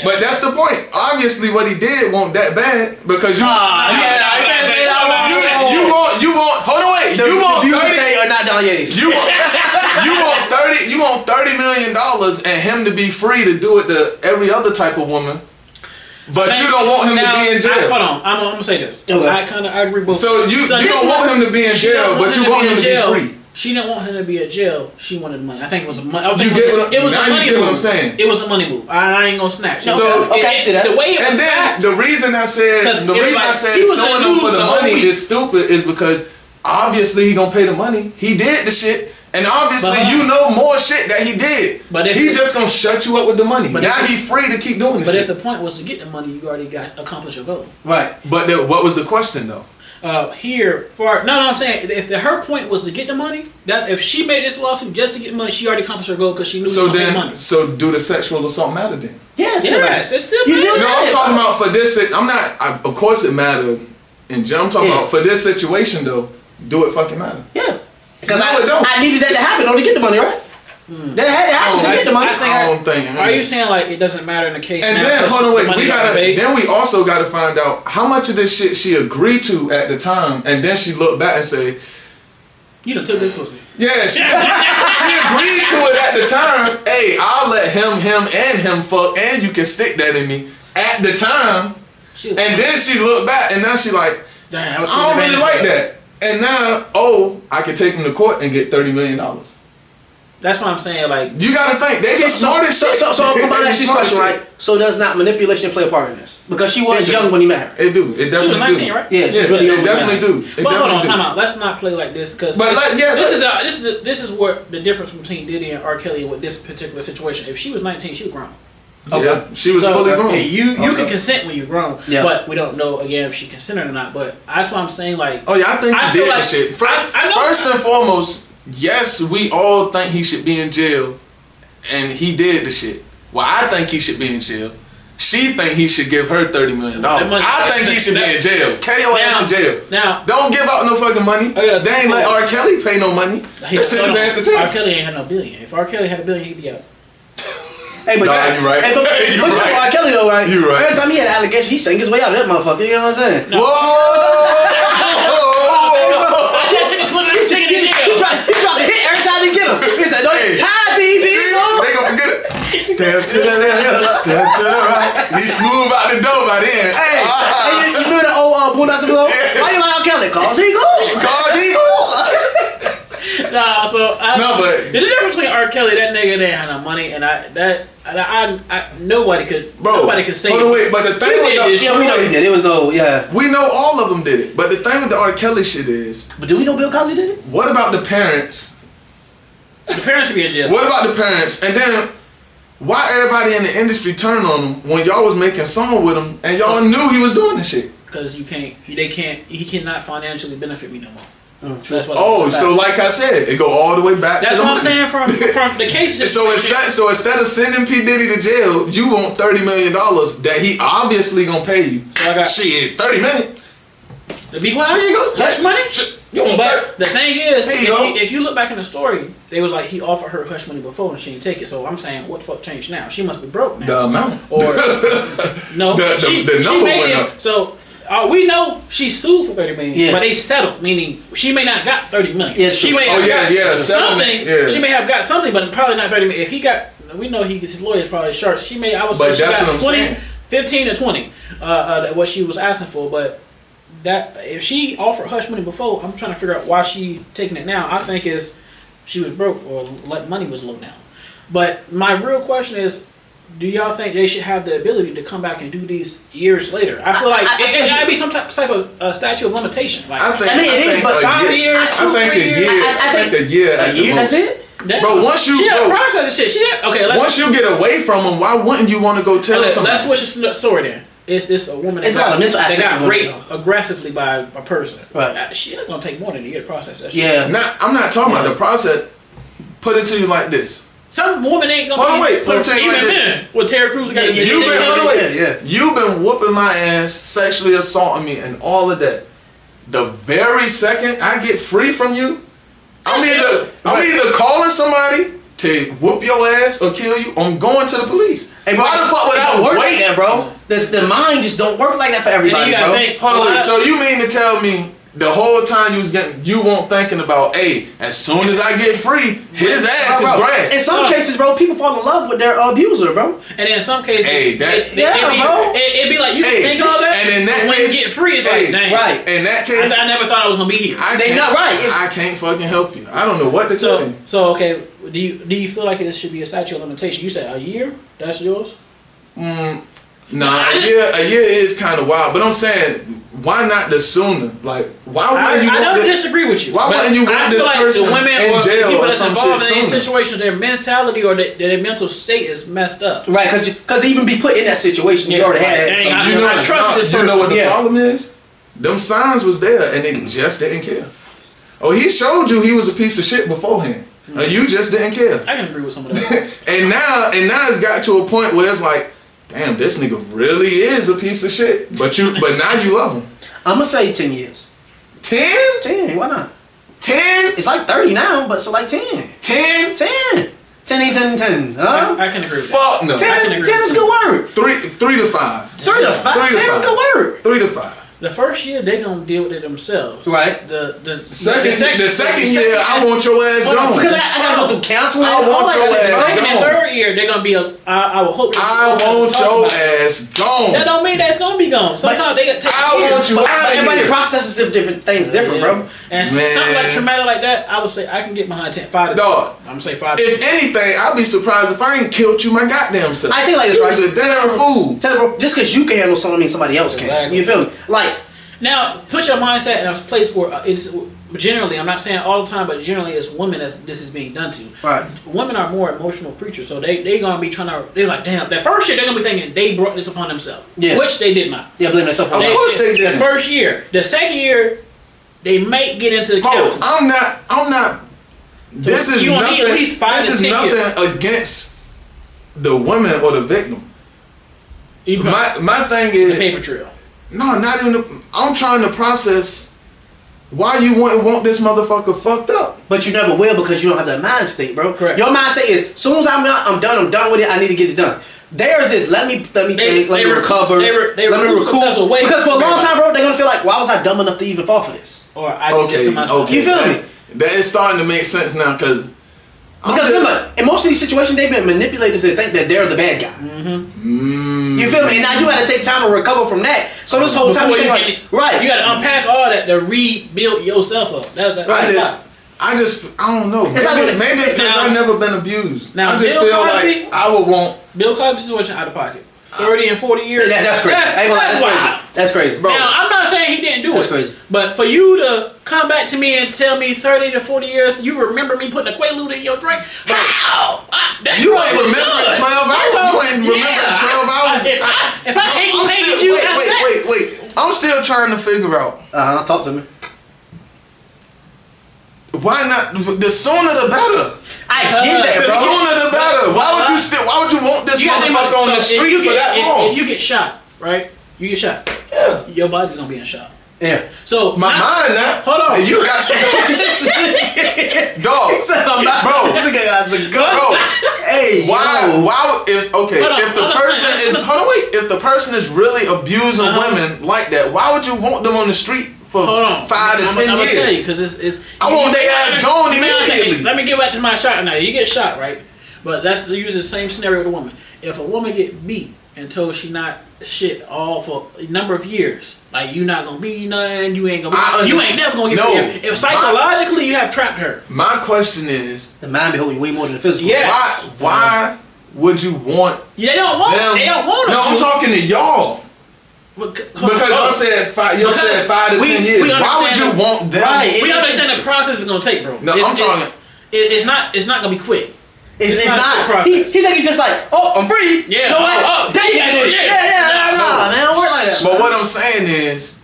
But that's the point. Obviously, what he did won't that bad because you. You want. Hold on, wait. You want 30 or not Danye's. You want $30 million and him to be free to do it to every other type of woman, but you don't want him to be in jail. Hold on, I'm gonna say this. Okay. I agree with. So you don't want him to be in jail, but you want him to be free. She didn't want him to be in jail. She wanted money. I think it was a money. It was a money move. What I'm saying. It was a money move. I ain't gonna snatch. See that. The way it was And then the reason I said suing him for the money is stupid is because obviously he gonna pay the money. He did the shit, and obviously you know more shit that he did. But if he just gonna shut you up with the money. But now he's free to keep doing this But shit. if the point was to get the money, you already got accomplished your goal. Right. But what was the question though? I'm saying if her point was to get the money, that if she made this lawsuit just to get the money, she already accomplished her goal because she knew she was gonna pay the money. So do the sexual assault matter then? Yes, It's still You bad. do No, I'm talking about for this. Of course it mattered. And I'm talking about for this situation though. Do it fucking matter? Yeah. Because No, it don't. I needed that to happen to get the money, right? That had to happen to get the money. I don't think. Are you saying like it doesn't matter in the case? And now then because hold on, the wait. money We got gotta. paid? Then we also gotta find out how much of this shit she agreed to at the time, and then she looked back and say, You done took that pussy. "Yeah, she agreed to it at the time. Hey, I'll let him fuck, and you can stick that in me at the time." And then she looked back, and now she like, Damn, I don't really like that. And now, I can take him to court and get $30 million. That's what I'm saying. Like You gotta think they be smart as shit. So I'm about to ask you this question, right? So does not manipulation play a part in this? Because she was young when he met her. It do. It she definitely was 19, do. right? Yeah, she's really young. It definitely do. It But hold definitely on, do. time out. Let's not play like this because But this is where the difference between Diddy and R. Kelly with this particular situation. If she was 19, she was grown. Yeah, she was So, fully grown. You can consent when you're grown, Yeah. but we don't know again if she consented or not. But that's why I'm saying like. Oh yeah, I think I he feel did like- the shit. I know- First and foremost, yes, we all think he should be in jail, and he did the shit. Well, I think he should be in jail. She think he should give her $30 million. I think he should be in jail. KO ass to jail. Now, Don't give out no fucking money. They ain't let R. Kelly pay no money. They send his ass to jail. R. Kelly ain't had no billion. If R. Kelly had a billion, he'd be out. Hey, but Nah, you right. Hey, but You listen to right. R. Kelly though, right? You right. Every time he had an allegation, he sang his way out of that motherfucker. You know what I'm saying? Whoa! He dropped a hit every time he get him. He said, "No, Hey. hi, BB." They gonna forget it. Step to the left, step to the right. He smooth out the door by then. Hey, you remember the old Boondocks below? Why you like R. Kelly? Cause he cool. God, he Nah, so but the difference between R. Kelly, that nigga didn't have no money, and nobody could say. Hold on, wait. But the thing with Yeah, we know he did. It was no, yeah. we know all of them did it. But the thing with the R. Kelly shit is, But do we know Bill Cosby did it? what about the parents? The parents should be in jail. What about the parents? And then, why everybody in the industry turned on him when y'all was making song with him and y'all knew he was doing this shit? Because he cannot financially benefit me no more. That's what Oh, so like I said, it go all the way back that's to the what I'm money. saying from the cases. So instead of sending P Diddy to jail, you want $30 million that he obviously gonna pay you. So I got shit, $30 million. to be quiet. There you go. Hush money. You want But the thing is, There you go. if you look back in the story, they was like he offered her hush money before and she didn't take it. So I'm saying, what the fuck changed now? She must be broke now. the amount Or no, the number made went it. up. So we know she sued for $30 million, Yeah. but they settled, meaning she may not got $30 million. Yeah, she true. may Oh, have yeah, got yeah, something. settlement, yeah. She may have got something, but probably not $30 million. If he got, we know his lawyer's probably short. She may, I would say But she that's got what I'm 20, saying. 15 to 20, what she was asking for. But that if she offered hush money before, I'm trying to figure out why she taking it now. I think is she was broke or like money was low down. But my real question is, do y'all think they should have the ability to come back and do these years later? I feel like it gotta be some type of statute of limitation. Like I think. I mean, it is, think but a 5 years, I 2, think 3 a years. year. I I think a year. A at the year, that's most. it? damn. Bro, once you- she had bro, a process and shit. She had, okay. Once you get away from him, why wouldn't you want to go tell somebody? let's switch the story then. It's a woman that It's not a mental that aspect got of it, raped though. aggressively by a person. Right. She ain't gonna take more than a year to process that shit. Yeah. I'm not talking about the process. Put it to you like this. Some woman ain't gonna Hold on, be. wait, put it to you even like this. then, with Terry Crews got Yeah, You've been, hold on, wait. yeah. You've been whooping my ass, sexually assaulting me, and all of that. The very second I get free from you, I'm either calling somebody to whoop your ass or kill you. I'm going to the police. Hey, bro, why the fuck it would don't I work wait? like that, bro? The mind just don't work like that for And then everybody, you gotta bro. think. Hold on, wait. So you mean to tell me the whole time you weren't thinking about, hey, as soon as I get free, his ass Bro, is in grass. some cases, bro, people fall in love with their abuser, bro. And then in some cases, Hey, that- it'd be like you Hey, think all that, and in that but when case- you get free, it's hey, like, dang, right. In that case, I never thought I was gonna be here. They can't- not right. I can't fucking help you. I don't know what to tell you. So okay, do you feel like it should be a statute of limitation? You said a year. That's yours. Nah, a year is kind of wild. But I'm saying, why not the sooner? Like, why wouldn't you I want don't this? disagree with you. Why but wouldn't you want I this feel like person the women in or jail people or that's some involved shit in these sooner? situations, their mentality or their mental state is messed up. Right, because to even be put in that situation, you Yeah, already right. had Dang, some- I- You know, I trust this you know what the person. Yeah. problem is? Them signs was there and they just didn't care. Oh, he showed you he was a piece of shit beforehand. And you just didn't care. I can agree with some of that. and now it's got to a point where it's like, damn, this nigga really is a piece of shit. But now you love him. I'm gonna say 10 years. 10? 10, why not? 10? It's like 30 now, but it's like 10. 10? 10. 10, 10, 10. Huh? I can agree with that. Fuck no. 10 I is, can agree 10 is with good word. 3 to 5. 3 to 5. 3 to 10 is 5. good word. 3 to 5. The first year they gonna deal with it themselves. Right. The second year, I want your ass gone. Because I gotta go through counseling. I and all want that your shit. ass Second and gone. third year they're gonna be I will hope. I want your ass gone. That don't mean that's gonna be gone. Sometimes they got take I years. want you But out of everybody here. processes different things different, bro. And Man. something like traumatic like that, I would say I can get behind 5 to 10. Dog. I'm gonna say 5 to If 10. anything, I'd be surprised if I ain't killed you my goddamn self. I tell you like this, You right? was a damn fool. Tell you, bro, just because you can handle something means somebody else can. Exactly. You feel me? Like, Now, put your mindset in a place where it's generally, I'm not saying all the time, but generally it's women that this is being done to. right. Women are more emotional creatures, so they gonna be trying to. They're like, damn. That first year they're gonna be thinking they brought this upon themselves, Yeah. which they did not. Yeah, blame myself on Of that. course they The didn't. first year, the second year, they may get into the Bro, counseling. I'm not. This is you gonna need nothing. at least 5 This to is 10 nothing years. against the woman or the victim. You My thing the is paper trail. no, not even. I'm trying to process why you wouldn't want this motherfucker fucked up. But you never will because you don't have that mind state, bro. Correct. Your mind state is, soon as I'm done with it, I need to get it done. Theirs is, let me think, let me recover, they let me recruit themselves recoup. away Because for a from long everybody. time, bro, they're gonna feel like, why was I dumb enough to even fall for this? Or I did this to myself. You feel me? That is starting to make sense now because Remember, in most of these situations, they've been manipulated to think that they're the bad guy. You feel me? And now you gotta take time to recover from that. So this whole time, Before you you think can- like, right? You gotta unpack all that to rebuild yourself up. I don't know. It's like Maybe it's because now- I've never been abused. now I just Bill feel Cosby- like I would want. Bill Cosby situation out of pocket. 30 and 40 years. That's crazy. I ain't gonna lie, That's that's wild. crazy. That's crazy, bro. Now, I'm not saying he didn't do That's it. crazy. But for you to come back to me and tell me 30 to 40 years, you remember me putting a Quaalude in your drink? How? You ain't remembering 12 hours. You ain't remembering 12 hours. If I hated you, Wait. I'm still trying to figure out. Talk to me. Why not? The sooner the better. I get that, The bro. sooner the better. Why would you want this You gotta think motherfucker about- on the so if street you for get- that long? If you get shot, right? You get shot. Yeah. Your body's gonna be in shock. Yeah. So My mind now. Hold on. And you got some dog. Bro. This nigga has the gun. Bro. Hey, Why? yo. Why? If okay, Hold on, if the hold on, person hold on, is hold on. hold on, wait. If the person is really abusing women like that, why would you want them on the street for hold on. 5 to 10 I'm gonna tell you years? because it's. I want their ass gone Okay, immediately. let me get back to my shot now. You get shot, right? But that's use the same scenario with a woman. If a woman get beat and told she not shit all for a number of years, like you not gonna be nothing, you ain't gonna, you ain't never gonna get No. free. If psychologically you have trapped her, My question is, The mind be holding you way more than the physical. Yeah. why would you want they don't want. them? They don't want them No, to. I'm talking to y'all. Because y'all said 5. Y'all said 5 to 10 years. Why would you want them? Right. We understand the process is gonna take, bro. No, I'm talking. It's not gonna be quick. It's not a not. process. He think he's just like, oh, I'm free. Yeah. No, what? Oh, Then you gotta do it. yeah. Yeah, nah, man, don't work like that. But what I'm saying is,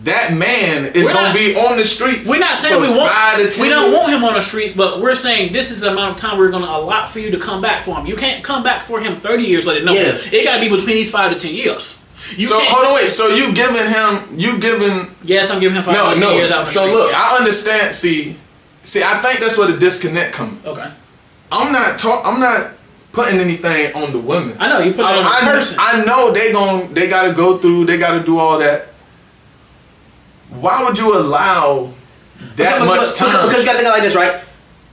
that man is We're gonna not- be on the streets. We're not saying for we want. 5 to 10 We don't years. want him on the streets, but we're saying this is the amount of time we're gonna allot for you to come back for him. You can't come back for him 30 years later. No, Yeah. it gotta be between these 5 to 10 years. So can't- hold on, wait. So you giving? Yes, I'm giving him 5 No, to 10 no. years out. on the So street, look, yes. I understand. See, I think that's where the disconnect comes. Okay. I'm not putting anything on the women. I know you put it on the person. I know they gotta go through. They gotta do all that. Why would you allow that much time? Because you gotta think like this, right?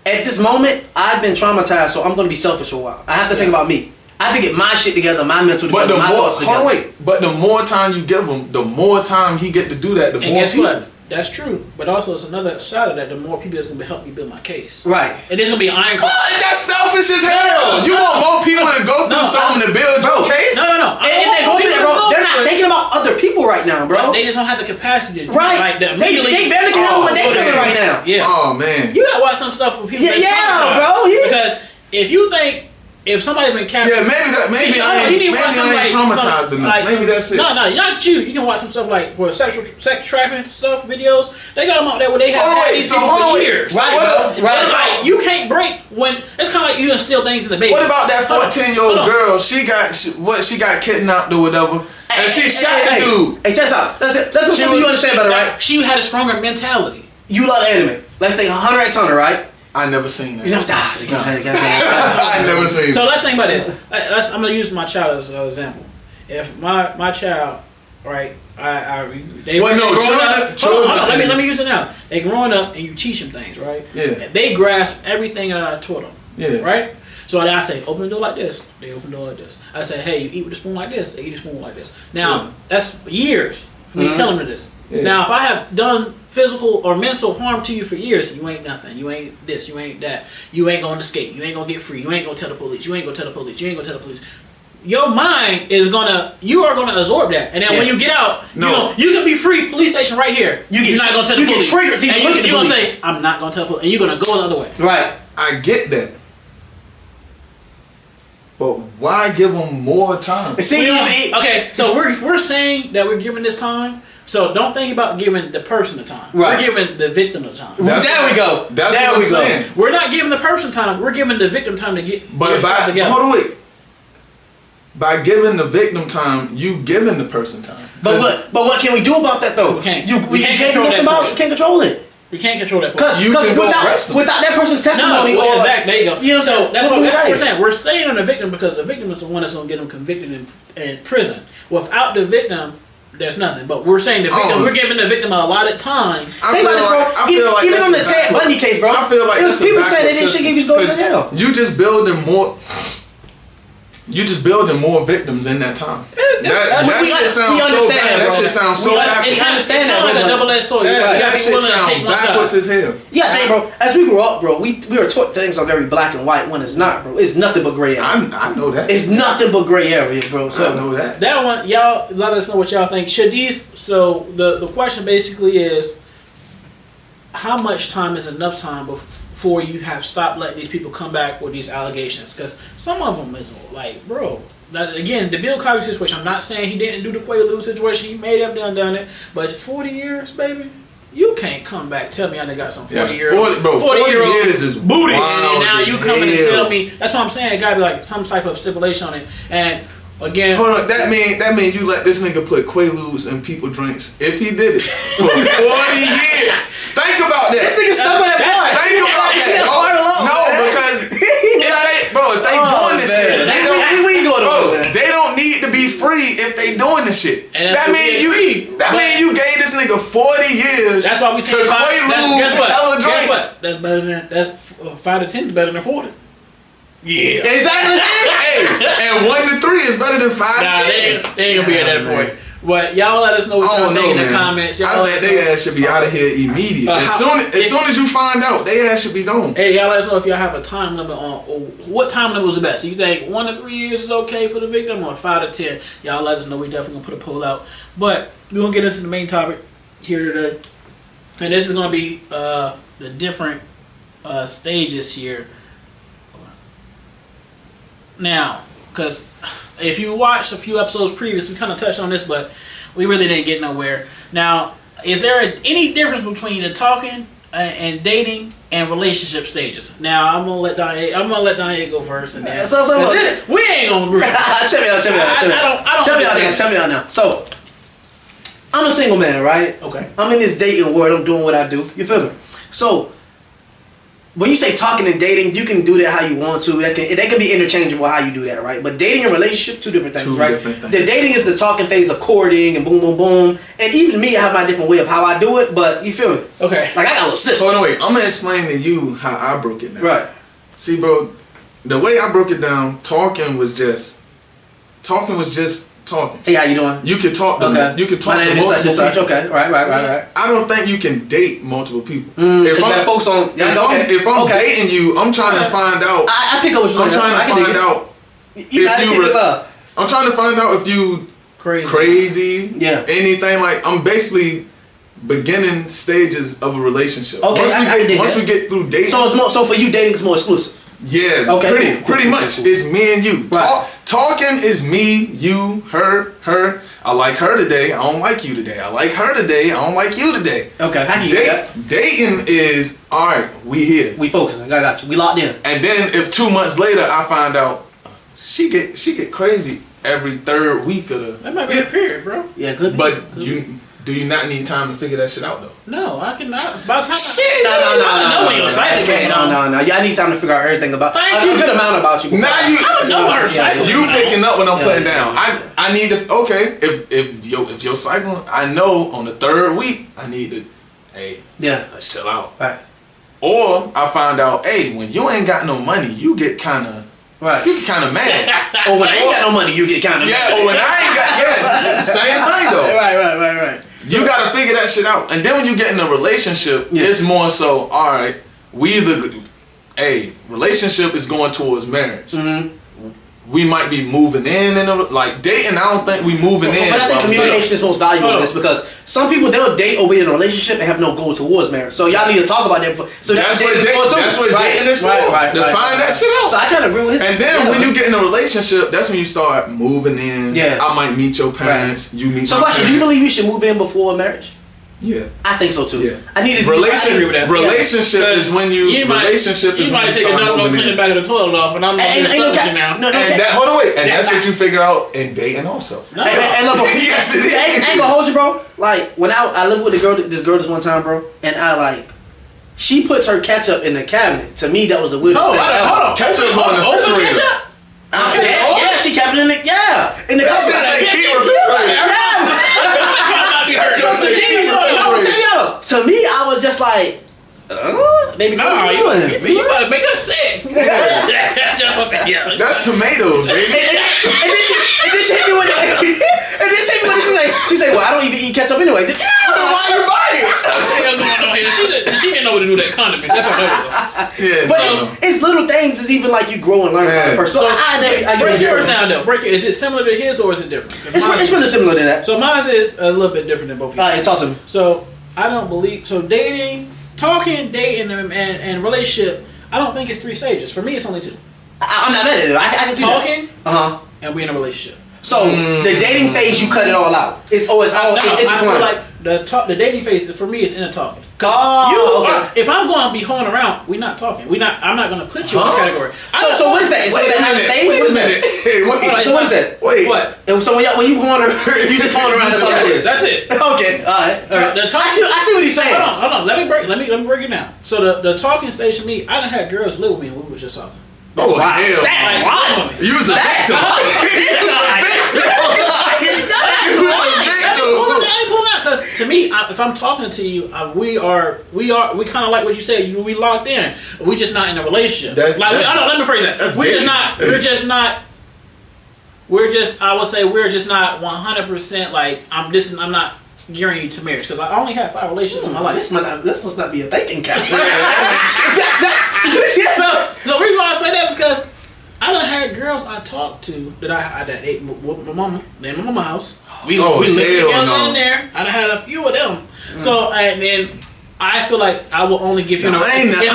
At this moment, I've been traumatized, so I'm gonna be selfish for a while. I have to think about me. I have to get my shit together, my mental But together, the my more, thoughts together. hold on, wait. But the more time you give him, the more time he get to do that. The And more guess people. what? That's true. But also, it's another side of that. The more people that's gonna help me build my case. Right. And it's gonna be iron. What? That's selfish as hell. You want more people to go through No, something to build bro, your case? No. And if they go through that, bro, they're not thinking about other people right now, bro. They just don't have the capacity. To Right. Like They immediately. barely can handle what they okay. feeling right now. Yeah. Oh man. You gotta watch some stuff with people. Yeah, that's yeah, traumatized. bro, yeah. Because if you think if somebody been captured, Yeah, maybe I you need ain't to watch something traumatized some, enough. Maybe that's it. No, not you. You can watch some stuff like for sex trafficking stuff videos. They got them out there where they have Oh, had wait, these so people hold on, for wait. years. Right, What- bro. Right. And, like you can't break when it's kind of like you instill things in the baby. What about that Hold on, 14-year-old hold on. girl? She got kidnapped or whatever, and she shot the dude. Hey, check this out. Let's do something you understand better, right? She had a stronger mentality. You love anime. Let's think 100x100, right? I never seen that. You know, I I never seen. So let's think about this. I'm gonna use my child as an example. If my child, right, they Well, no, growing children- up. children- Hold on, let me use it now. They growing up and you teach them things, right? Yeah. They grasp everything that I taught them. Yeah. Right. So I say, open the door like this. They open the door like this. I say, hey, you eat with a spoon like this. They eat a spoon like this. Now that's years for me telling them this. Yeah. Now if I have done physical or mental harm to you for years, you ain't nothing. You ain't this. You ain't that. You ain't gonna escape. You ain't gonna get free. You ain't gonna tell the police. You ain't gonna tell the police. You ain't gonna tell the police. Your mind is you are gonna absorb that, and then when you get out, you can be free. Police station right here. You're not gonna tell the police. You get triggered to even look at the you're gonna police. say, I'm not gonna tell the police, and you're gonna go the other way. Right. I get that, but why give them more time? See, Okay, so we're saying that we're giving this time. So don't think about giving the person the time. Right. We're giving the victim the time. That's there what- we go. That's There what I'm we go. saying. We're not giving the person time. We're giving the victim time to get But yourself together. hold on, wait. By giving the victim time, you giving the person time. But what can we do about that though? We can't. You We can't can't control do that nothing about it. portion. You can't control it. We can't control that. Because You can go arrest them. without that person's No, testimony or exactly. There you go. You know what I'm So saying? that's What what we we're say? saying. We're staying on the victim because the victim is the one that's going to get them convicted in prison. Without the victim, there's nothing. But we're saying the victim. We're giving the victim a allotted time. I Think feel about like this, bro. Even on the Ted Bundy case, bro. I feel like it was this is people a saying that backward they shouldn't system, even go to 'cause jail. You just building more. You just building more victims in that time. That shit sounds so understand bad. that, That bro. shit sounds so We backwards. It's kind understand of that, like a but- double-edged sword. You Yeah, gotta that be shit willing to sounds take one backwards side. as hell. Yeah, I think, bro. As we grew up, bro, we were taught things are very black and white when it's not, bro. It's nothing but gray area. I know that. It's nothing but gray area, bro. I So know that. That one, y'all let us know what y'all think. Should these? So the question basically is, how much time is enough time before you have stopped letting these people come back with these allegations? Because some of them is like, bro. That, again, the Bill Cosby situation. I'm not saying he didn't do the Quaalude situation. He may have done it, but 40 years, baby. You can't come back tell me I done got some 40 Yeah, year old 40 year-old years is booty, wild and now as you coming and hell. tell me. That's what I'm saying. It gotta be like some type of stipulation on it. And again, Hold on, that mean you let this nigga put Quaaludes in people drinks if he did it for 40 years. Think about that. This nigga stuck on that bar. Think about that. No, because if they doing this shit, they don't need to be free if they doing this shit. And That mean you gave this nigga 40 years. that's why we to say Quaaludes guess what? hella Guess drinks. what? That's better than that. 5 to 10 is better than 40. Yeah. Exactly. Hey, and 1 to 3 is better than 5 Nah, to 10. they ain't gonna be at that point. But y'all let us know what I y'all don't think know, in the man. comments. Y'all I let us think know. they ass should be out of here immediate. As how- soon as you find out, they ass should be gone. Hey, y'all let us know if y'all have a time limit on what time limit was the best. Do you think 1 to 3 years is okay for the victim or 5 to 10? Y'all let us know. We definitely gonna put a poll out. But we're gonna get into the main topic here today. And this is gonna be the different stages here. Now, because if you watched a few episodes previous, we kind of touched on this, but we really didn't get nowhere. Now, is there any difference between the talking and dating and relationship stages? Now, I'm gonna let Danye go first, and then we ain't gonna agree. Tell me out. Tell me out now. So, I'm a single man, right? Okay. I'm in this dating world. I'm doing what I do. You feel me? So, when you say talking and dating, you can do that how you want to. That can be interchangeable how you do that, right? But dating and relationship, two different things, right? The dating is the talking phase of courting and boom, boom, boom. And even me, I have my different way of how I do it. But you feel me? Okay. Like I got a little sister. Hold on, wait. I'm gonna explain to you how I broke it down. Right. See, bro, the way I broke it down, talking was just talking. Hey, how you doing? You can talk to Okay. you can talk My to name is such multiple and such. people. Okay. Right. I don't think you can date multiple people. If I'm focus on. If I'm dating you, I'm trying to find out. I pick up what you're I'm trying to find out. I'm trying to find out if you crazy. Yeah. Anything like I'm basically beginning stages of a relationship. Okay. Once we get through dating. So it's more. So for you, dating is more exclusive. Yeah, Okay, pretty much. Cool. It's me and you. Right. Talking is me, you, her. I like her today. I don't like you today. I like her today. I don't like you today. Okay, I can get that. Dating is all right. We here. We focusing. I got you. We locked in. And then if 2 months later I find out she get crazy every third week of the. That might be a period, bro. Yeah, good. But do you not need time to figure that shit out though? No, I cannot. By the time No. I know when your site is going on. No. Yeah, I need time to figure out everything about. A good amount about you. Now you I know her cycle. You picking up what I'm putting down. I need to if your cycle, I know on the third week I need to, hey, let's chill out. Right. Or I find out, hey, when you ain't got no money, you get kind of Right. You get kind of mad. Or when I ain't got no money, you get kind of Yeah. Or when I ain't got same thing though. Right. You gotta figure that shit out. And then when you get in a relationship, it's more so, all right, relationship is going towards marriage. Mm-hmm. We might be moving in and like dating. I don't think we moving in. But I think communication is most valuable in this because some people they'll date or be in a relationship and have no goal towards marriage. So y'all need to talk about that. So that's what dating is for too. That's what dating is for. To find that shit out. So I kind of agree with his. And then when you get in a relationship, that's when you start moving in. Yeah. I might meet your parents. You meet. So my question: parents. do you believe you should move in before marriage? Yeah. I think so too. Yeah. I need to Relationship is when you might take a dump, no clean the back of the toilet off, and I'm not going to now. Hold on, wait. And that's what you figure out in dating also. And look, yes, it is. I ain't gonna hold you, bro. Like when I lived with this girl this one time, bro, and she puts her ketchup in the cabinet. To me, that was the weirdest thing. Hold on. Ketchup on the refrigerator. Yeah, she kept it in the in the cupboard. That's just like heat refrigerator. To me, I was just like, baby, nah, you about to make us sick. That's tomatoes, baby. And then she hit me with it. She said, well, I don't even eat ketchup anyway. Why you buy it? She didn't know what to do with that condiment. That's what that was. Yeah, but it's little things. It's even like you grow and learn about a person. So I break yours down though. Is it similar to his or is it different? It's really similar to that. So mine is a little bit different than both of you. Talk to me. So I don't believe dating, and relationship. I don't think it's 3 stages. For me, it's only 2. I'm not mad at it. I can see talking, and we in a relationship. So the dating phase, you cut it all out. It's intertwined. I feel like the dating phase for me is in the talking. Oh, If I'm going to be hoeing around, we're not talking. I'm not going to put you in this category. So what is that? So that on stage? Wait What a is that? minute. Hey, wait. So what is that? Wait. What? And so when you horn, you just horn around. That's all it is. That's it. Okay, all right. The talking, I see what he's saying. Hold on. Let me break it down. So the talking stage for me, I done had girls live with me and we were just talking. Oh, hell. That's wild. You was a victim. This guy. I ain't pulling out because to me, if I'm talking to you, we kind of like what you said. We locked in. We just not in a relationship. Let me phrase that. I would say we're just not 100% like I'm not gearing you to marriage because I only had 5 relationships in my life. This must not be a thinking cap. So the reason why I say that is because I done had girls I talked to that I ate with my mama. They in my mama's house. We lived together in there. I done had a few of them. So and then I feel like I will only give you. No, if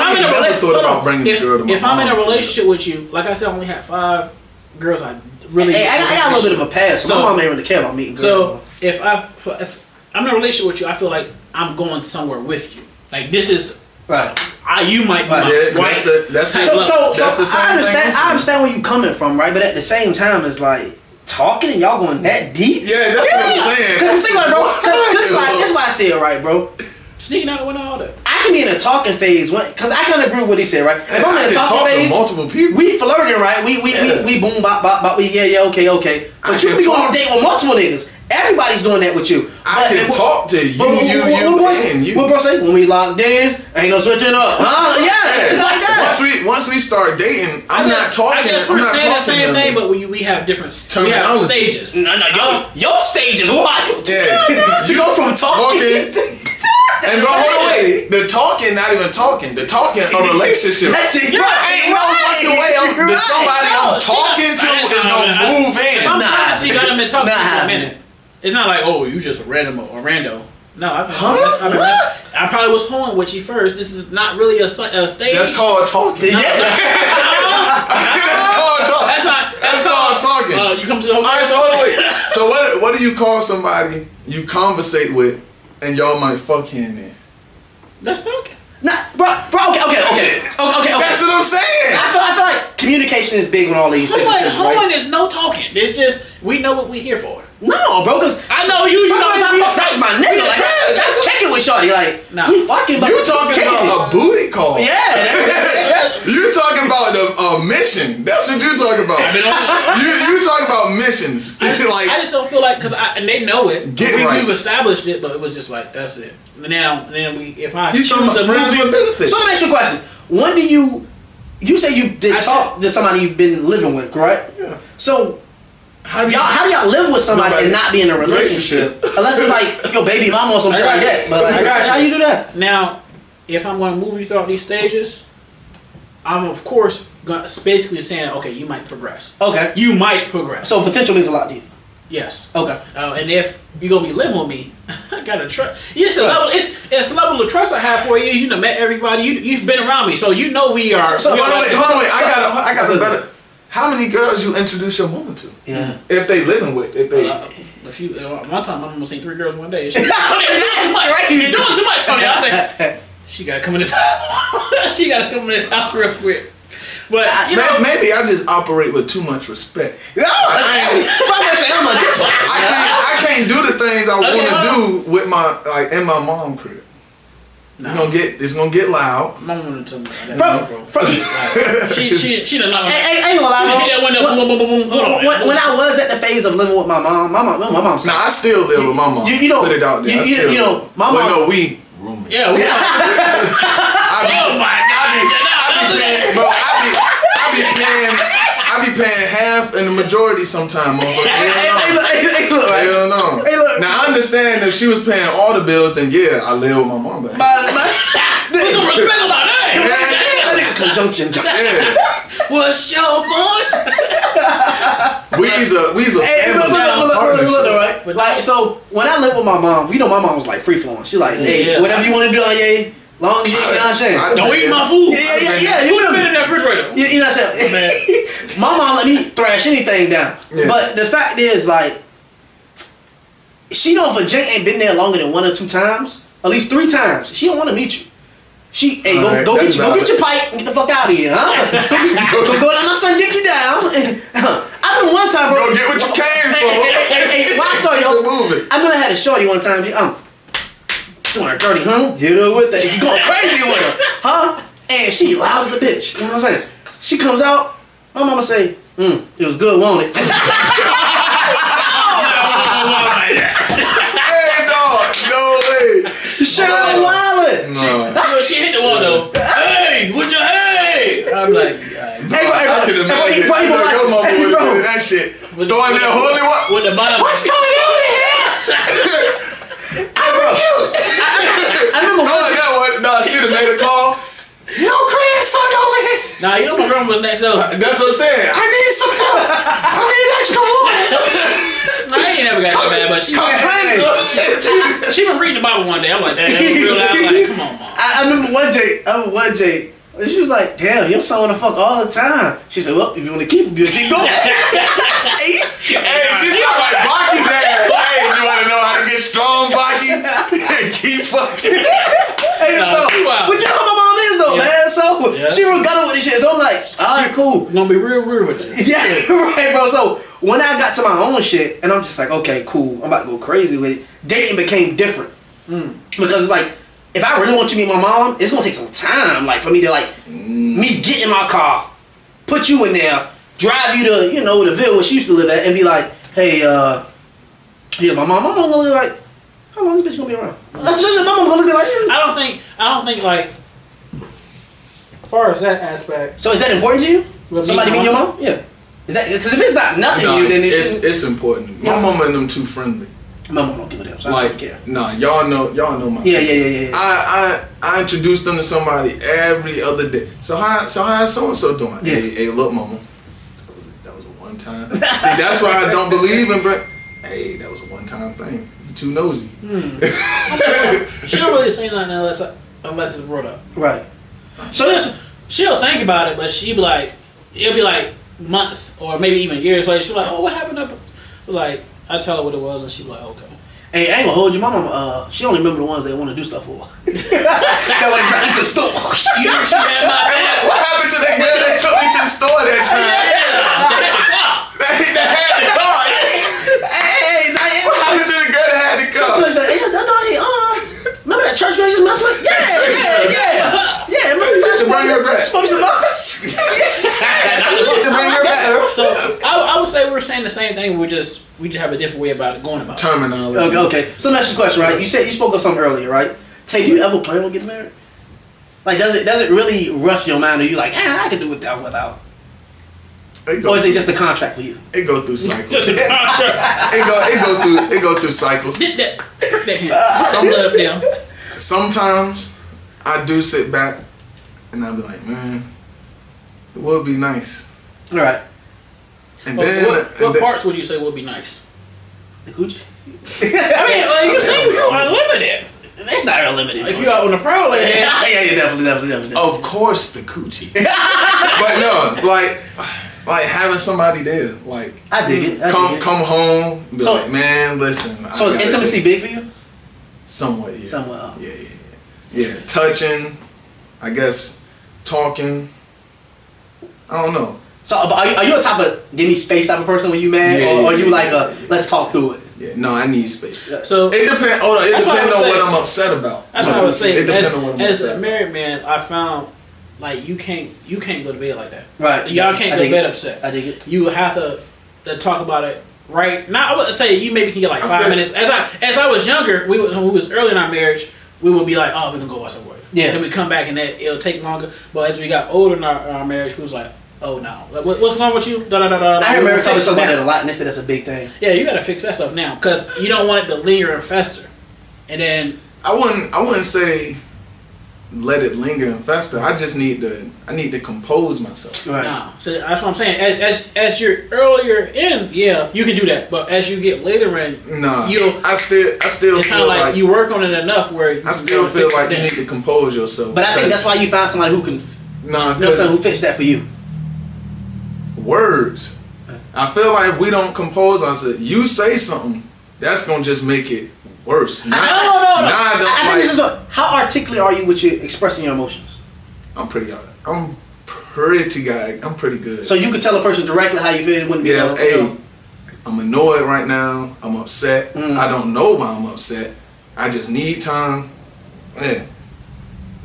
I'm in a relationship with you, like I said, I only had 5 girls I really. Hey, I got a little bit of a pass. So my mom ain't really care about meeting girls. So if I'm in a relationship with you, I feel like I'm going somewhere with you. Like this is right. You might be my wife. That's the same I understand. thing. I understand where you coming from, right? But at the same time, it's like talking and y'all going that deep. Yeah, that's what I'm saying. Cause think about it, bro. That's why I say it right, bro. Sneaking out the window all that. I can be in a talking phase because I kind of agree with what he said, right? If I'm in a talking phase, multiple people. We flirting, right? We boom bop bop bop. Okay. But you be going on a date with multiple niggas. Everybody's doing that with you. I can talk to you. What bro say? When we locked in, ain't no switching up. Yeah, it's like that. Once we start dating, I'm not talking. I guess we're saying the same thing, but we have different stages. No, your stage is wild. Yeah. To go from talking. And bro, hold on, wait. The talking, not even talking. The talking, a relationship. Ain't no fucking way. Somebody I'm talking to is gonna move in. If I'm talking to you, I've been talking to you for a minute. It's not like, oh, you just a rando. No, I probably was hoeing with you first. This is not really a stage. That's called talking. Yeah. That's called talking. You come to the hotel. All right, so hold on, wait. So what do you call somebody you conversate with and y'all might fuck here and there? That's talking. Nah, bro, okay. That's what I'm saying. I feel like communication is big on all these situations, right? Hoeing is no talking. It's just, we know what we're here for. No, bro, because I know you know that's my nigga. Like, that's kicking with shorty. Like, we fucking. You talking about a booty call? Yeah. You talking about the mission? That's what you talking about. You talking about missions? I just don't feel like and they know it. Right. We've established it, but it was just like that's it. Now, if I you choose a friends movie, with benefits. So let me ask you a question. When do you say you did talk to somebody you've been living with, correct? Yeah. So. How do y'all live with somebody and not be in a relationship? Unless it's like your baby mama or some shit like that. But like, how you do that? Now, if I'm going to move you throughout these stages, I'm of course basically saying, okay, you might progress. Okay. You might progress. So potential means a lot to you. Yes. Okay. And if you're gonna be living with me, I gotta trust. It's a level. It's a level of trust I have for you. You know, met everybody. You've been around me, so you know we are. Hold on, wait. I got a better. How many girls you introduce your woman to? Yeah. If they living with, one time, I'm gonna see 3 girls one day. She like, Tony, you're doing too much, Tony. I said, she gotta come in this house. She gotta come in this house real quick. But maybe I just operate with too much respect. No, I can't do the things I want to do with in my mom crib. It's gonna get loud. My mom told me that, bro. She done not. Ain't gonna lie, when I was at the phase of living with my mom's. Now I still live with my mom. You know, put it out there. You know, my mom. Well, no, we roommates. Yeah. I be paying half and the majority sometime, motherfucker. Hell no. Hey, look. Now I understand if she was paying all the bills, then yeah, I live with my mom. Put some respect on my name. Conjunction. Yeah. What's your voice? We's a family. Right? Like, so when I lived with my mom, you know, my mom was like free flowing. She's like, hey, whatever you want to do, yeah. Long as you ain't gonna change. Don't eat my food. Yeah. You been in that refrigerator. You know what I'm saying? My mom let me thrash anything down. Yeah. But the fact is, like, she know if a jank ain't been there longer than 1 or 2 times, at least 3 times, she don't want to meet you. She, hey, Alright, go that's get your valid. pipe and get the fuck out of here, huh? go down my son, dick you down. I remember one time, bro. Go get what you came for. Hey, wild story, yo. Move it. I remember I had a shorty one time. She, doing her dirty, huh? Hit her with that. You going crazy with her, huh? And she loud as a bitch. You know what I'm saying? She comes out. My mama say, it was good, won't it? Hey, dog. No way. Sean Wildin'. No. She hit the wall though. Hey, what your hey? I'm like, Hey, I could imagine. bro, You know your mama hey, would bro. have done that shit. With Throwing that holy water. with the bottom. What's going on here? I remember Oh, one. that one. Nah, she'd have made a call. Yo, Chris, son over here. Nah, you know my grandma was next door. That's what I'm saying. I need some help. I need extra water. I ain't never got that bad, but Come cleanse she been reading the Bible one day. I'm like, that was real loud. I'm like, come on, mom. I remember one Jake. She was like, damn, your son wanna fuck all the time. She said, well, if you wanna keep him, you keep going. Hey, she sound like Baki dad. Hey, you wanna know how to get strong, Baki? Keep fucking. Hey, Nah, bro, she wild. but you know how my mom is though, Yeah. man. So Yeah. she regarded with this shit. So I'm like, all right, cool. I'm gonna be real rude with you. Yeah, right, bro. So when I got to my own shit, and I'm just like, okay, cool. I'm about to go crazy with it. Dating became different because it's like, if I really want you to meet my mom, it's gonna take some time, like for me to like me get in my car, put you in there, drive you to the Ville where she used to live at, and be like, hey, yeah, my mom gonna look like, how long is this bitch gonna be around? My mom gonna look like. I don't think like, as far as that aspect. So is that important to you? With Somebody meeting meet my your mom? mom? Yeah. Is that because if it's not nothing to you, then it's it's important. My mama and them too friendly. my mom don't give a damn. So I don't Like, care. nah, y'all know my. Yeah. I introduce them to somebody every other day. So how so and so doing? Yeah. Hey, look, mama. That was a one time. See, that's why I don't believe in. But hey, that was a one time thing. You too nosy. She don't really say nothing unless it's brought up. Right. So she'll think about it, but she'll be like, it'll be like months or maybe even years later. She'll be like, oh, what happened up? It was like, I tell her what it was, and she'll be like, okay. Hey, I ain't gonna hold you. My mama, she only remember the ones that want to do stuff for her. That want to drive to the store. You know she had my back. What happened to the girl that took me to the store that time? That had the car. Hey, What happened to the girl that had the car? So hey, remember that church girl you messed with? Yeah. Remember you To bring her back. Spoke some muffins. To bring her back. So I would say we're saying the same thing. We just have a different way about it, going about it. Terminology. Okay. So let me ask you a question, right? You said you spoke of something earlier, right? Tay, do you ever plan on getting married? Like, does it really rush your mind? Or you like, I can do it without? Or is it just a contract for you? It go through cycles. Just a contract. It go through cycles. Get that hand. Some love them. Sometimes I do sit back and I'll be like, man, it would be nice. All right. And What then parts would you say would be nice? The Gucci. I mean, you say you're unlimited. It's not unlimited. If you out on the prowl, then yeah, definitely. of course the coochie. But no, like having somebody there, like I dig it. come home, be So- like, man, listen. So is intimacy big for you? Somewhat, yeah. Somewhat. Yeah. Touching, I guess, talking. I don't know. So are you a type of give me space type of person when you mad, or are you like a let's talk through it? Yeah, no, I need space. so It depends. Hold on, it That's what I depends would on say. what I'm upset about. that's what I would say. It depends on what I'm As upset a about. married man, I found like you can't go to bed like that. Right. Y'all can't I go to dig bed it. upset. I dig it. You would have to talk about it right now. I would say you maybe can get like 5 feel- minutes. As I was younger, when we was early in our marriage, we would be like, oh, we can go watch somewhere. Yeah. And then we come back and it'll take longer. But as we got older in our marriage, we was like, oh no, like, what's wrong with you? Da da da da. I heard Mary talking Fix it about now. that a lot, and they said that's a big thing. Yeah, you gotta fix that stuff now because you don't want it to linger and fester. And then I wouldn't say let it linger and fester. I just need to compose myself. Right. no, so that's what I'm saying. As you're earlier in, yeah, you can do that. But as you get later in, Nah, You'll- I still it's kind feel of like, like you work on it enough where you I can still go feel fix it like you then. need to compose yourself. But I think that's why you found somebody who can, nah, who fixed that for you. words. I feel like we don't compose ourselves. You say something, that's gonna just make it worse. No. I think this is how articulate are you with your expressing your emotions? I'm pretty good. So you could tell a person directly how you feel. It wouldn't be I'm annoyed right now. I'm upset. I don't know why I'm upset. I just need time. Yeah.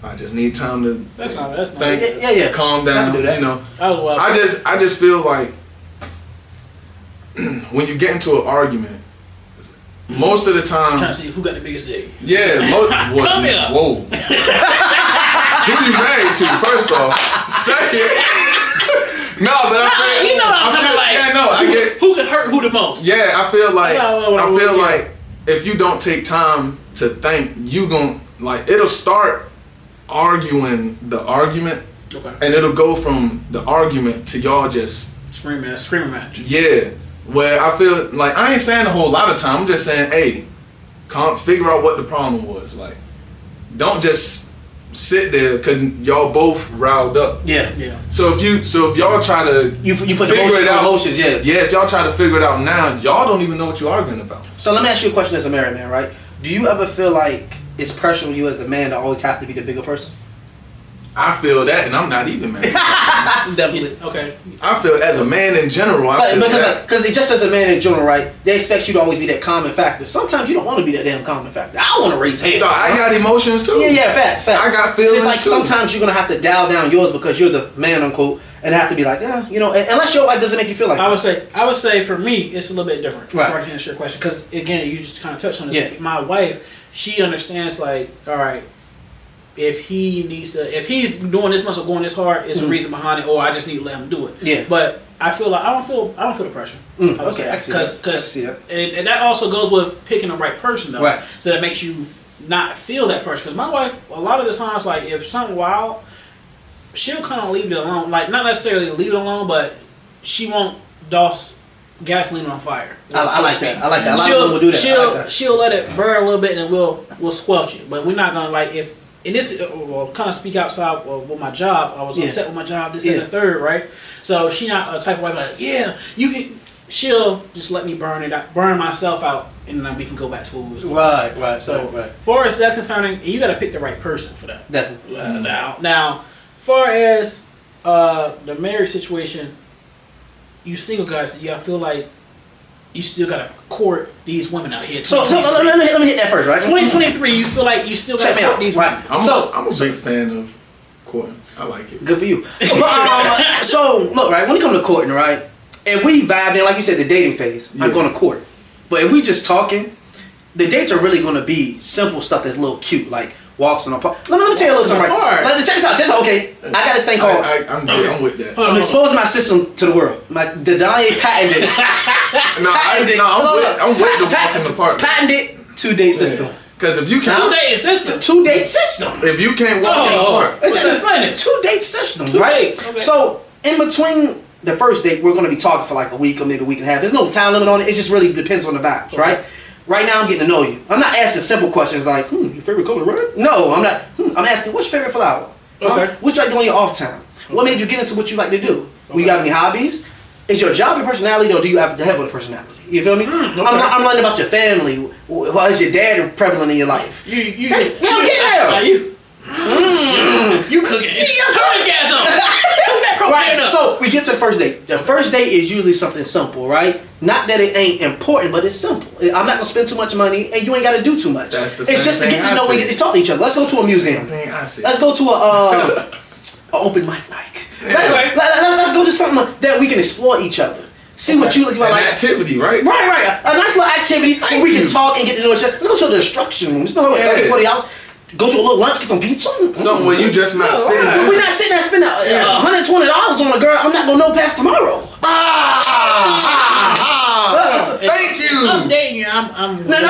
I just need time to think. Yeah. Calm down. You know. I just feel like when you get into an argument, most of the time. I'm trying to see who got the biggest dick. Yeah. Come here. Whoa. Who you married to? First off. Second. No, but I feel. You know what I'm talking like. Yeah, no, I get. Who can hurt who the most? Yeah, I feel like if you don't take time to think, you gon' like it'll start arguing the argument, and it'll go from the argument to y'all just screaming match. Yeah, where I feel like I ain't saying a whole lot of time. I'm just saying, hey, can't figure out what the problem was. Like, don't just sit there because y'all both riled up. Yeah. So if y'all try to you put emotions, yeah. Yeah, if y'all try to figure it out now, y'all don't even know what you're arguing about. So let me ask you a question as a married man, right? Do you ever feel like it's pressure on you as the man to always have to be the bigger person? I feel that, and I'm not even married. Definitely. Okay. I feel as a man in general. Because just as a man in general, right? They expect you to always be that common factor. Sometimes you don't want to be that damn common factor. I want to raise hell. I got emotions too. Yeah, facts. I got feelings It's like too. sometimes you're gonna have to dial down yours because you're the man, unquote, and have to be like, unless your wife doesn't make you feel like. I would say for me, it's a little bit different. Right. Before I can answer your question, because again, you just kind of touched on this. Yeah. My wife, she understands like, all right. If he's doing this much or going this hard, it's a reason behind it, or I just need to let him do it. Yeah. But I feel like I don't feel the pressure. Okay, I see that. And that also goes with picking the right person though. Right. So that makes you not feel that pressure. Because my wife, a lot of the times, like if something wild, she'll kind of leave it alone. Like not necessarily leave it alone, but she won't douse gasoline on fire. I like that. A lot of people will do that. She'll let it burn a little bit, and we'll squelch it. But we're not gonna like if. And this will kind of speak outside with my job. I was upset with my job, this and the third, right? So she not a type of wife like, yeah, you can. She'll just let me burn myself out, and then we can go back to what we was doing. Right. So, far as that's concerning, you got to pick the right person for that. Definitely. Now, far as the marriage situation, you single guys, do y'all feel like you still gotta court these women out here? So let me hit that first, right? 2023, you feel like you still gotta court these women? I'm a big fan of courting. I like it. Good for you. So look, right, when it comes to courting, right, if we vibe in, like you said, the dating phase, I'm gonna court. But if we just talking, the dates are really gonna be simple stuff that's a little cute, like walks in the park. Let me tell you a little something, right? Like, check this out. Okay, I got this thing called. I'm with that. I'm exposing my system to the world. The Danye patented. I'm with the walk in the park. Patented 2-date system. Because if you can't 2-date system. 2-date system. If you can't walk in the park, explain it. 2-date system, right? Okay. So in between the first date, we're gonna be talking for like a week or maybe a week and a half. There's no time limit on it. It just really depends on the vibes, right? Right now, I'm getting to know you. I'm not asking simple questions like, your favorite color red? No, I'm not. I'm asking, what's your favorite flower? Okay. What you like doing on your off time? What made you get into what you like to do? Okay. You got any hobbies? Is your job your personality, or do you have to have a personality? You feel me? Okay. I'm learning about your family. How is your dad prevalent in your life? I'm getting there. You cooking? Turn gas on. Right. So we get to the first date. The first date is usually something simple, right? Not that it ain't important, but it's simple. I'm not gonna spend too much money, and you ain't gotta do too much. That's the same It's just to get to know and get to talk to each other. Let's go to a museum. Let's go to a open mic night. Let's go to something that we can explore each other. See what you look like. An activity, right? Right. A nice little activity where we can talk and get to know each other. Let's go to the instruction room. Spend $30-$40. Go to a little lunch, get some pizza. Something where you just not sitting there. We're not sitting there spending $120 on a girl I'm not gonna know past tomorrow. Thank you. I'm dating you. I'm No.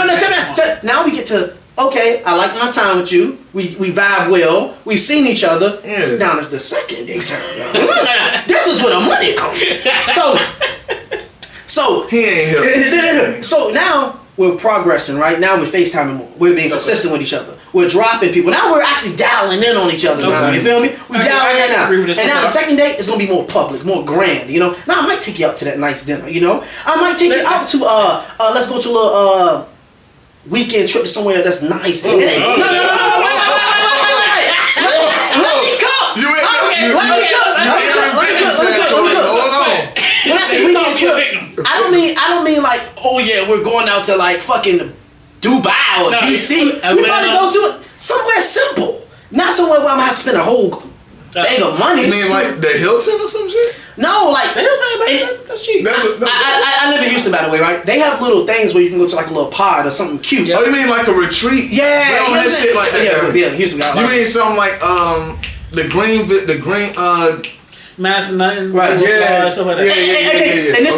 Now we get to, okay, I like my time with you. We vibe well. We've seen each other. Yeah. Now it's the second date time. This is where the money comes. So he ain't here. So now we're progressing, right? Now we're FaceTiming more. We're being consistent with each other. We're dropping people. Now we're actually dialing in on each other now. You feel me? We dialing in now. And now the second date is gonna be more public, more grand, you know? Now I might take you out to that nice dinner, you know? I might take you out to let's go to a little weekend trip to somewhere that's nice. No, wait. Let me come. When I say weekend trip, I don't mean like, oh yeah, we're going out to like fucking Dubai or DC. We probably go to somewhere simple, not somewhere where I'm gonna have to spend a whole thing of money. You mean like the Hilton or some shit? No, like that's cheap. I live in Houston, by the way, right? They have little things where you can go to like a little pod or something cute. Oh, you mean like a retreat? Yeah, we don't have shit like that. Yeah, Houston got. You mean something like the green Mass and nothing. Right. Yeah. Stuff like that. Yeah. And then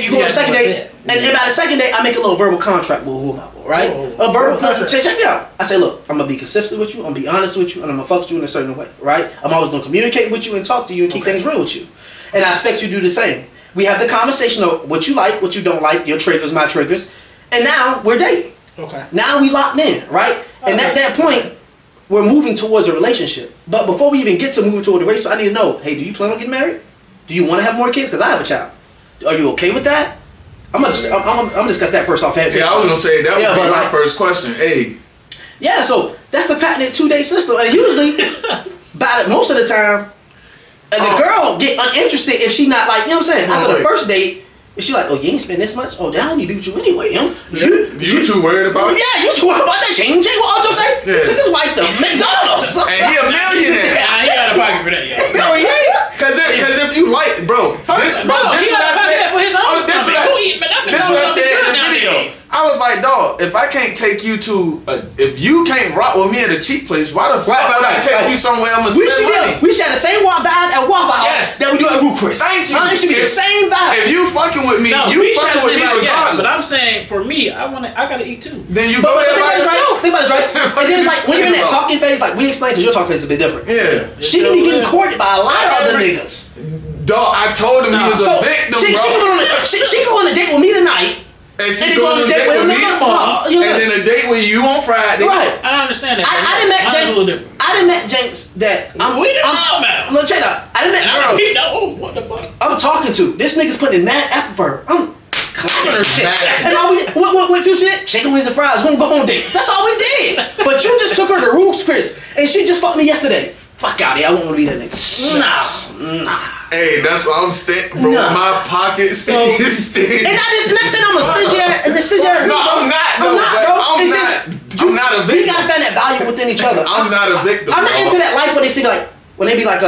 you go to the second date, and by the second date, I make a little verbal contract with who I'm out with, right? A verbal contract. Say, check me out. I say, look, I'm gonna be consistent with you. I'm gonna be honest with you, and I'm gonna fuck with you in a certain way, right? I'm always gonna communicate with you and talk to you and keep things real with you, and I expect you to do the same. We have the conversation of what you like, what you don't like, your triggers, my triggers, and now we're dating. Okay. Now we locked in, right? And at that point, we're moving towards a relationship. But before we even get to moving toward a relationship, I need to know, hey, do you plan on getting married? Do you want to have more kids? Because I have a child. Are you okay with that? I'm gonna discuss that first off. Yeah, I was gonna say that would be my first question. Hey. Yeah, so that's the patented 2-date system. And usually, most of the time, the girl get uninterested if she not like, you know what I'm saying? After the first date, if she like, oh, you ain't spend this much? Oh, I don't need to be with you anyway, You too worried about it? Yeah, you too worried about that. Change what Ocho say? Yeah. Took his wife to McDonald's. And he a millionaire. He got a pocket for that, yeah. No, he ain't. Cause if you like, bro, this what I said in the video. I was like, dog, if I can't take you to, if you can't rock with me at a cheap place, why the fuck would I take you somewhere I'm gonna spend money? We should have the same vibe at Waffle House that we do at Root Chris. Thank you. It should be the same vibe. If you fucking with me, you fucking with me regardless. But I'm saying, for me, I gotta eat too. Then you go there by yourself. Think about this, right? And then it's like, when you're in that talking phase, like we explained, because your talking phase is a bit different. Yeah. She can be getting courted by a lot of other niggas. Dog, I told him he was a victim, bro. She go on a date with me tonight. And she go on a date with me tomorrow. And then a date with you on Friday. Right. I understand that. I done met Jenks that we didn't know about. Look, check it out. I done met girls. What the fuck? I'm talking to. This nigga's putting in mad effort for her. I'm clowning her shit. And all what Future did? Chicken wings and fries. Won't go on dates. That's all we did. But you just took her to Roots Chris. And she just fucked me yesterday. Fuck out of here. I won't want to be that nigga. Nah. Hey, that's why I'm stinking, bro. Nah. My pockets stink. And I did not say I'm a stingy ass. No, I'm not, bro. I'm not a victim. We gotta find that value within each other. I'm not a victim. I'm not into that life where they say like, when they be like,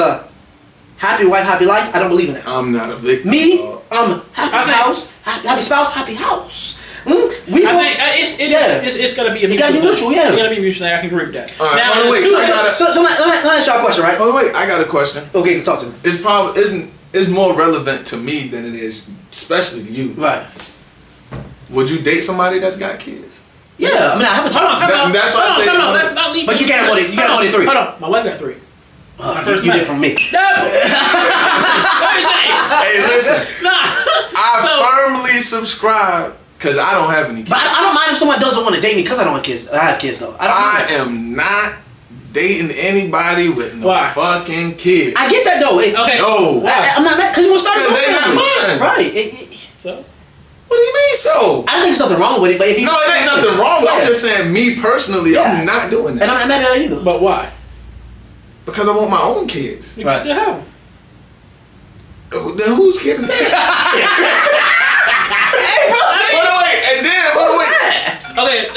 happy wife, happy life. I don't believe in that. I'm not a victim. Me, happy house, happy spouse, happy house. It's gotta be a mutual. It gotta be mutual, yeah. It gotta be mutual. I can agree with that. All right, Now, let me ask y'all a question, right? Oh wait, I got a question. Okay, talk to me. It's probably it's more relevant to me than it is, especially to you. Right. Would you date somebody that's got kids? Yeah, I mean I have a child. That's what I said. Let's not leave. But you can't have more than 3. Hold on, my wife got 3. You did from me. No. Hey, listen. Nah. I firmly subscribe. Cause I don't have any kids. But I don't mind if someone doesn't want to date me because I don't have kids. I have kids though. I am not dating anybody with no fucking kids. I get that though. Okay. No. I'm not mad because you want to start Because they not mine. Right. So? What do you mean so? I don't think there's nothing wrong with it, but if you no, it ain't nothing wrong. I'm just saying, me personally, I'm not doing that. And I'm not mad at it either. But why? Because I want my own kids. You can still have them. Then whose kid is that? Okay,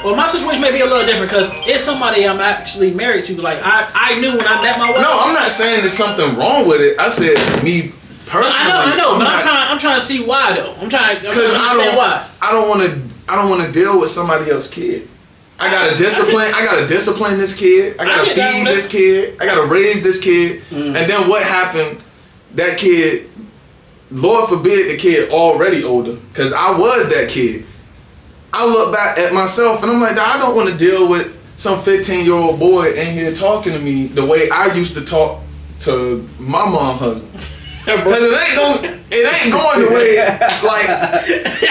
well, my situation may be a little different because it's somebody I'm actually married to. Like, I knew when I met my wife. No, I'm not saying there's something wrong with it. I said me personally. I know, but I'm trying to see why though. I'm trying to understand why. I don't want to deal with somebody else's kid. I gotta discipline this kid. I gotta feed this kid. I gotta raise this kid. And then what happened? That kid, Lord forbid, the kid already older, because I was that kid. I look back at myself and I'm like, I don't want to deal with some 15-year-old boy in here talking to me the way I used to talk to my mom husband. Because it ain't going the way like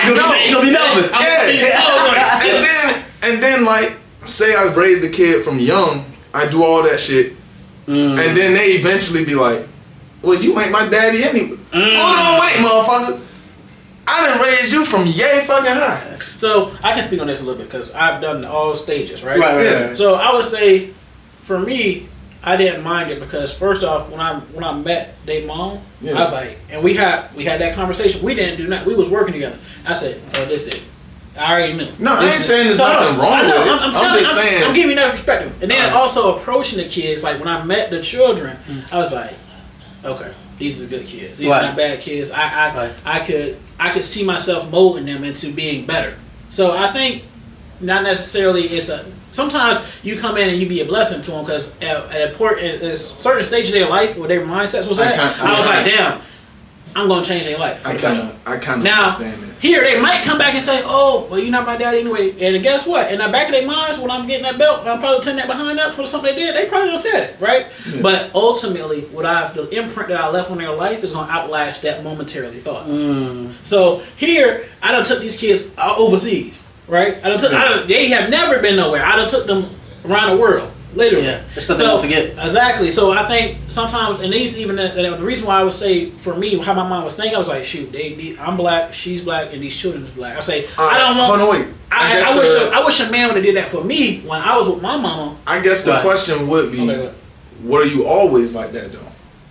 You gonna be Melvin. yeah. And then like say I raised the kid from young, I do all that shit, and then they eventually be like, well, you ain't my daddy anyway. Hold on, wait, motherfucker. I done raised you from yay fucking high. So I can speak on this a little bit because I've done all stages, right? Right. So I would say, for me, I didn't mind it because first off, when I met their mom, I was like, and we had that conversation. We didn't do nothing. We was working together. I said, oh, this is it. I already knew. No, I ain't saying there's nothing wrong with it. I'm just saying. I'm giving you that perspective. And then also approaching the kids, like when I met the children, I was like, okay, these are good kids. These are not bad kids. I could see myself molding them into being better. So I think not necessarily sometimes you come in and you be a blessing to them because at a certain stage of their life where their mindsets was at, I was like, damn, I'm gonna change their life. I kind of now, understand that. Here they might come back and say, oh, well, you're not my daddy anyway. And guess what? In the back of their minds, when I'm getting that belt, I'm probably turning that behind up for something they did. They probably don't said it, right? Yeah. But ultimately, the imprint that I left on their life is gonna outlast that momentarily thought. So here, I done took these kids overseas, right? They have never been nowhere. I done took them around the world. Literally. Yeah, it's stuff they won't forget. Exactly. So I think sometimes, and these even the reason why I would say for me how my mind was thinking, I was like, shoot, I'm black, she's black, and these children is black. I say I don't want. Hold on, wait. I wish a man would have did that for me when I was with my mama. I guess the question would be, were you always like that though?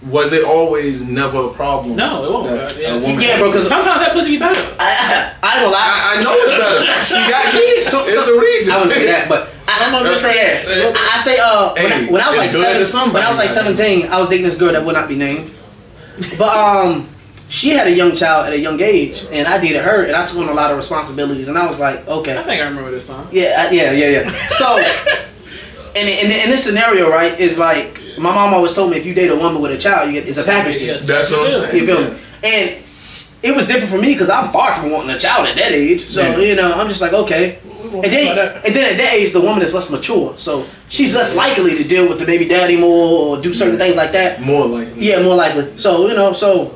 Was it always never a problem? No, it won't. Yeah, bro. Because sometimes that pussy be better. I don't lie. I know it's better. She got kids. It's a reason. I wouldn't say that, but I say when I was like 17, I was dating this girl that would not be named, but she had a young child at a young age, and I dated her, and I took on a lot of responsibilities, and I was like, okay. I think I remember this song. Yeah. So, in this scenario, right, is like. My mom always told me if you date a woman with a child, it's a package deal. That's what I'm saying. You feel me? And it was different for me because I'm far from wanting a child at that age. So I'm just like, okay. And then at that age, the woman is less mature, so she's less likely to deal with the baby daddy more or do certain things like that. More likely. Yeah, more likely. So so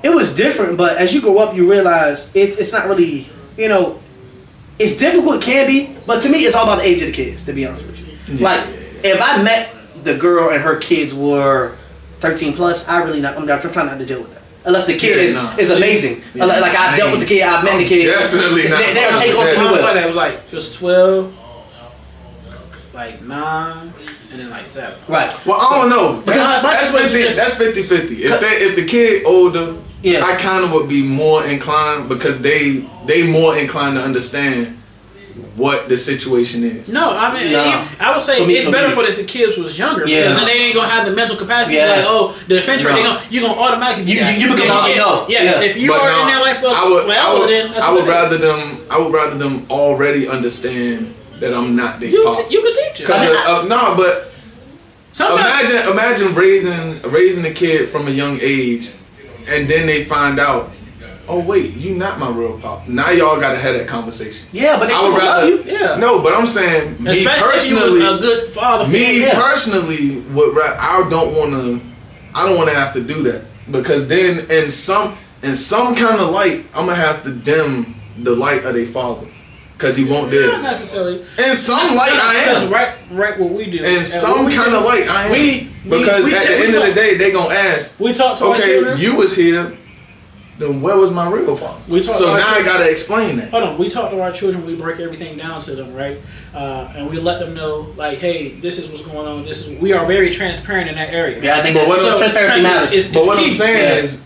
it was different. But as you grow up, you realize it's not really it's difficult, it can be, but to me, it's all about the age of the kids. To be honest with you, if I met the girl and her kids were 13 plus, I'm trying not to deal with that. Unless the kid is amazing. Yeah. Like I dealt with the kid, I met the kid. Definitely not. They'll take on to me well. It was 12, like 9, and then like 7. Right. Well, I don't know. That's 50-50. If the kid older, I kind of would be more inclined because they more inclined to understand what the situation is. No, I mean, I would say it's better for if the kids was younger because then they ain't gonna have the mental capacity like, oh, the defense rate, you're gonna automatically you become all they know. Yes, if you are in their life I would rather them already understand that I'm not their pop. You could teach it. But imagine raising a kid from a young age, and then they find out, oh wait, you not my real pop. Now y'all gotta have that conversation. Yeah, but they still love you. Yeah. No, but I'm saying especially me personally, if you was a good father. Personally, I don't wanna have to do that because then in some kind of light, I'm gonna have to dim the light of their father because he won't dare. Not necessarily. In some light, I am. Right, what we do. In some kind of light, I am. Because at the end of the day, they gonna ask. We talk to our children. Okay, you was here. Then where was my real father? So now I gotta explain that. Hold on, we talk to our children. We break everything down to them, right? And we let them know, like, hey, this is what's going on. We are very transparent in that area. Yeah, I think transparency matters. But what I'm saying is,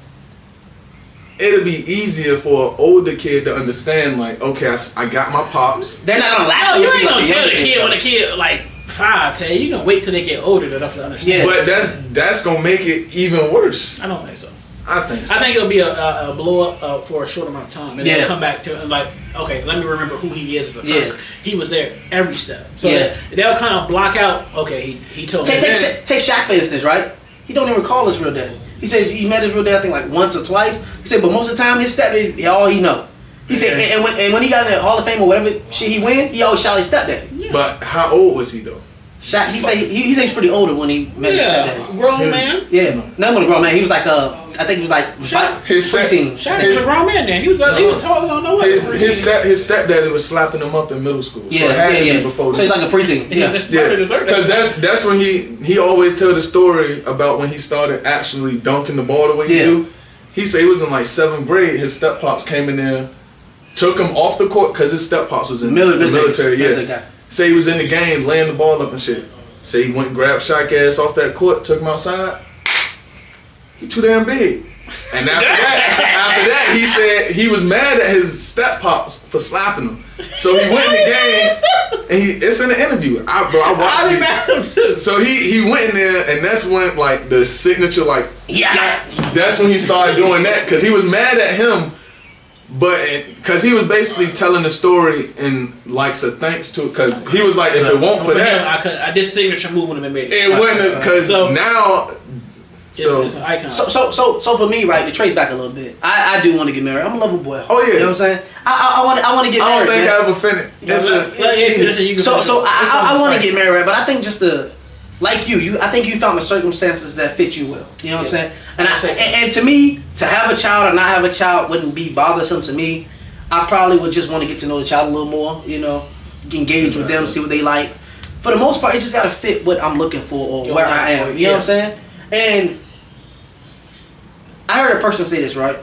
it'll be easier for an older kid to understand, like, okay, I got my pops. They're not gonna laugh. No, you ain't gonna tell the kid when the kid like 5, 10. You gonna wait till they get older enough to understand. Yeah. But that's gonna make it even worse. I don't think so. I think so. I think it'll be a blow up for a short amount of time, and then come back to like, okay, let me remember who he is as a person. He was there every step, so they'll kind of block out. Okay, he told me. Take Shaq for instance, right? He don't even recall his real dad. He says he met his real dad, I think, like once or twice. He said, but most of the time his stepdad, all he know. He said, and when he got in the Hall of Fame or whatever shit he win, he always shot his stepdad. Yeah. But how old was he though? Shaq, he say he's pretty older when he met Shaq. Yeah, grown man. Yeah, not when a grown man. He was like I think he was like His preteen. Shaq was a grown man then. He was tall as I don't know what. His stepdaddy was slapping him up in middle school. So it had to be before so he's like a preteen. Yeah. Because that's when he always tell the story about when he started actually dunking the ball the way he do. He said he was in like 7th grade. His step pops came in there, took him off the court because his step pops was in the military. Yeah. Say he was in the game, laying the ball up and shit. Say he went and grabbed Shaq ass off that court, took him outside. He too damn big. And after that, he said he was mad at his step pops for slapping him. So he went in the game, and it's in the interview. I watched it. Mad at him too. So he went in there, and that's when like the signature that's when he started doing that because he was mad at him. But because he was basically telling the story in likes of thanks to, because he was like, if it weren't for that, I this signature move would have been made. It wouldn't, because now. It's an icon. So for me, right, to trace back a little bit, I do want to get married. I'm a lover boy. Oh yeah. You know what I'm saying? I want to get married. I don't think I ever finished. I want to get married, right? But I think just like I think you found the circumstances that fit you well. You know what I'm saying? And to me, to have a child or not have a child wouldn't be bothersome to me. I probably would just want to get to know the child a little more. You know, engage with them, see what they like. For the most part, it just gotta fit what I'm looking for or where I am. You know what I'm saying? And I heard a person say this, right?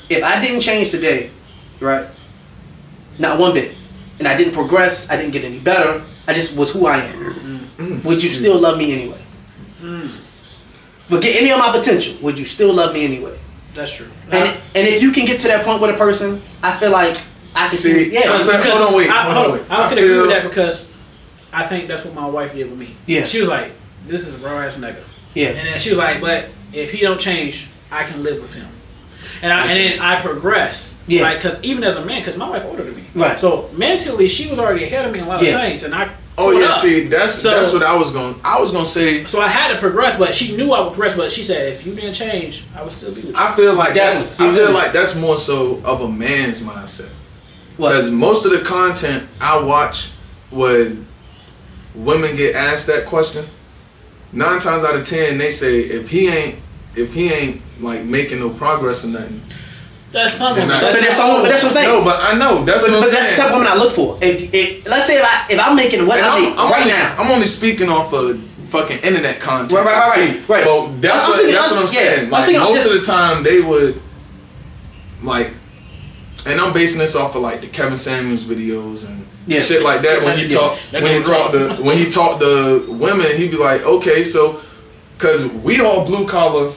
If I didn't change today, right, not one bit, and I didn't progress, I didn't get any better, I just was who I am, would you still love me anyway? Forget any of my potential, would you still love me anyway? That's true. And if you can get to that point with a person, I feel like I can see. Yeah, hold on, wait. I can agree with that because I think that's what my wife did with me. Yeah. She was like, this is a raw ass nigga. Yeah. And then she was like, but if he don't change, I can live with him. And then I progressed. Yeah. Like, cause even as a man, cause my wife older than me. Right. So mentally, she was already ahead of me in a lot of things, and I. Oh yeah, see, that's what I was gonna say. So I had to progress, but she knew I would progress. But she said, if you didn't change, I would still be with you. I feel like that's more so of a man's mindset. Because most of the content I watch, when women get asked that question, 9 times out of 10 they say if he ain't like making no progress or nothing. That's something. But that's what I'm saying. No, but I know that's what I'm saying. But that's the type of woman I look for. If let's say if I'm making what I make now, I'm only speaking off of fucking internet content. Right. But that's what I'm saying. Like most of the time they would like, and I'm basing this off of like the Kevin Samuels videos and shit like that. When he talked to women, he'd be like, okay, so because we all blue collar.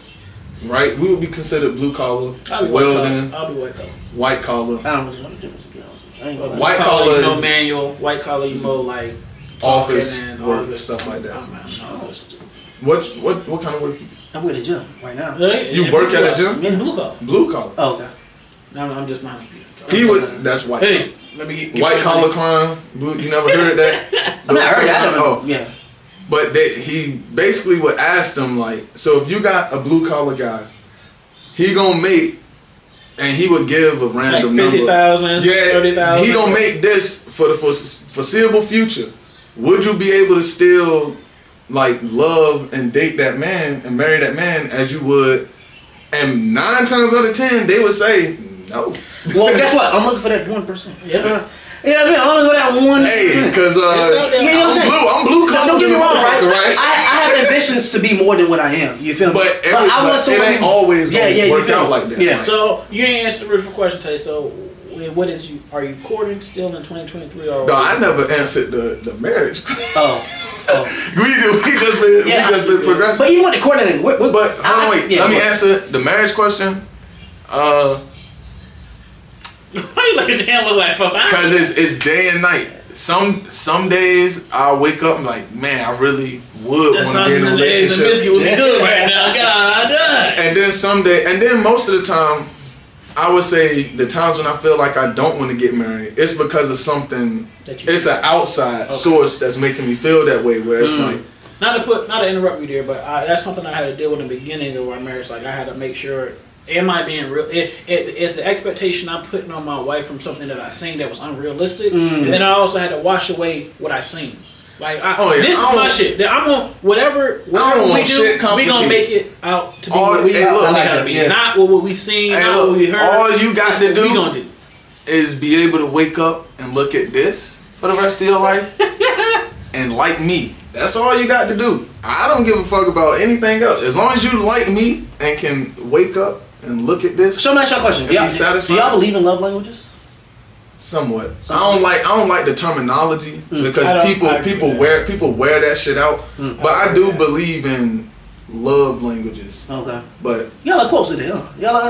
Right, we would be considered blue collar, welding. I'll be white collar. White collar. I don't really know the difference, to be honest. White collar, you know manual. White collar, you know like office work, stuff like that. What kind of work? I'm at a gym right now. You work at a gym? Yeah, blue collar. Blue collar. Oh, okay. I'm just minding you. He was. That's white. Hey, let me get white collar crime. Blue. You never heard that? I never heard that. I don't know. Yeah. But he basically would ask them like, so if you got a blue collar guy, he gonna make, and he would give a random like 50,000, number. Yeah, 30,000. He gonna make this for the foreseeable future. Would you be able to still like love and date that man and marry that man as you would? And 9 times out of 10, they would say no. Well, guess what? I'm looking for that 1%. Yeah. Yeah, I mean, I'm gonna go that one. Hey, because I'm blue collar. Don't get me wrong, right? I have ambitions to be more than what I am. You feel me? But I want someone, it ain't always gonna work out like that. Yeah. Like, so you didn't answer the original question, Tay. So what is you? Are you courting still in 2023 or? No, I never answered the marriage. Oh. we just been progressing. But even with the courting thing, but hold on, wait. Let me answer the marriage question. Why you look at your hand look like fuck? Because it's day and night. Some days I wake up and like, man, I really would want to be in a relationship. Biscuit would be good right now. God damn. And then most of the time, I would say the times when I feel like I don't want to get married, it's because of something. It's an outside source that's making me feel that way. Where it's like, not to interrupt you there, but that's something I had to deal with in the beginning of our marriage. Like I had to make sure. Am I being real? It's the expectation I'm putting on my wife from something that I seen that was unrealistic, and then I also had to wash away what I seen. Like, I this is my don't- shit. That I'm gonna whatever don't we want do, shit we gonna complicated. make it out to be All- what we hey, gotta look, I like that, be. yeah. Not what we seen, Hey, not look, what we heard. all you got It's to what do we gonna do. is be able to wake up and look at this for the rest of your life and like me. That's all you got to do. I don't give a fuck about anything else. As long as you like me and can wake up and look at this, So let me ask you a question. And be Do satisfied. y'all believe in love languages? somewhat. I don't like the terminology I because don't- people I agree with wear that shit out. But I do believe in love languages. Okay. But Y'all like quotes in there, huh? Y'all like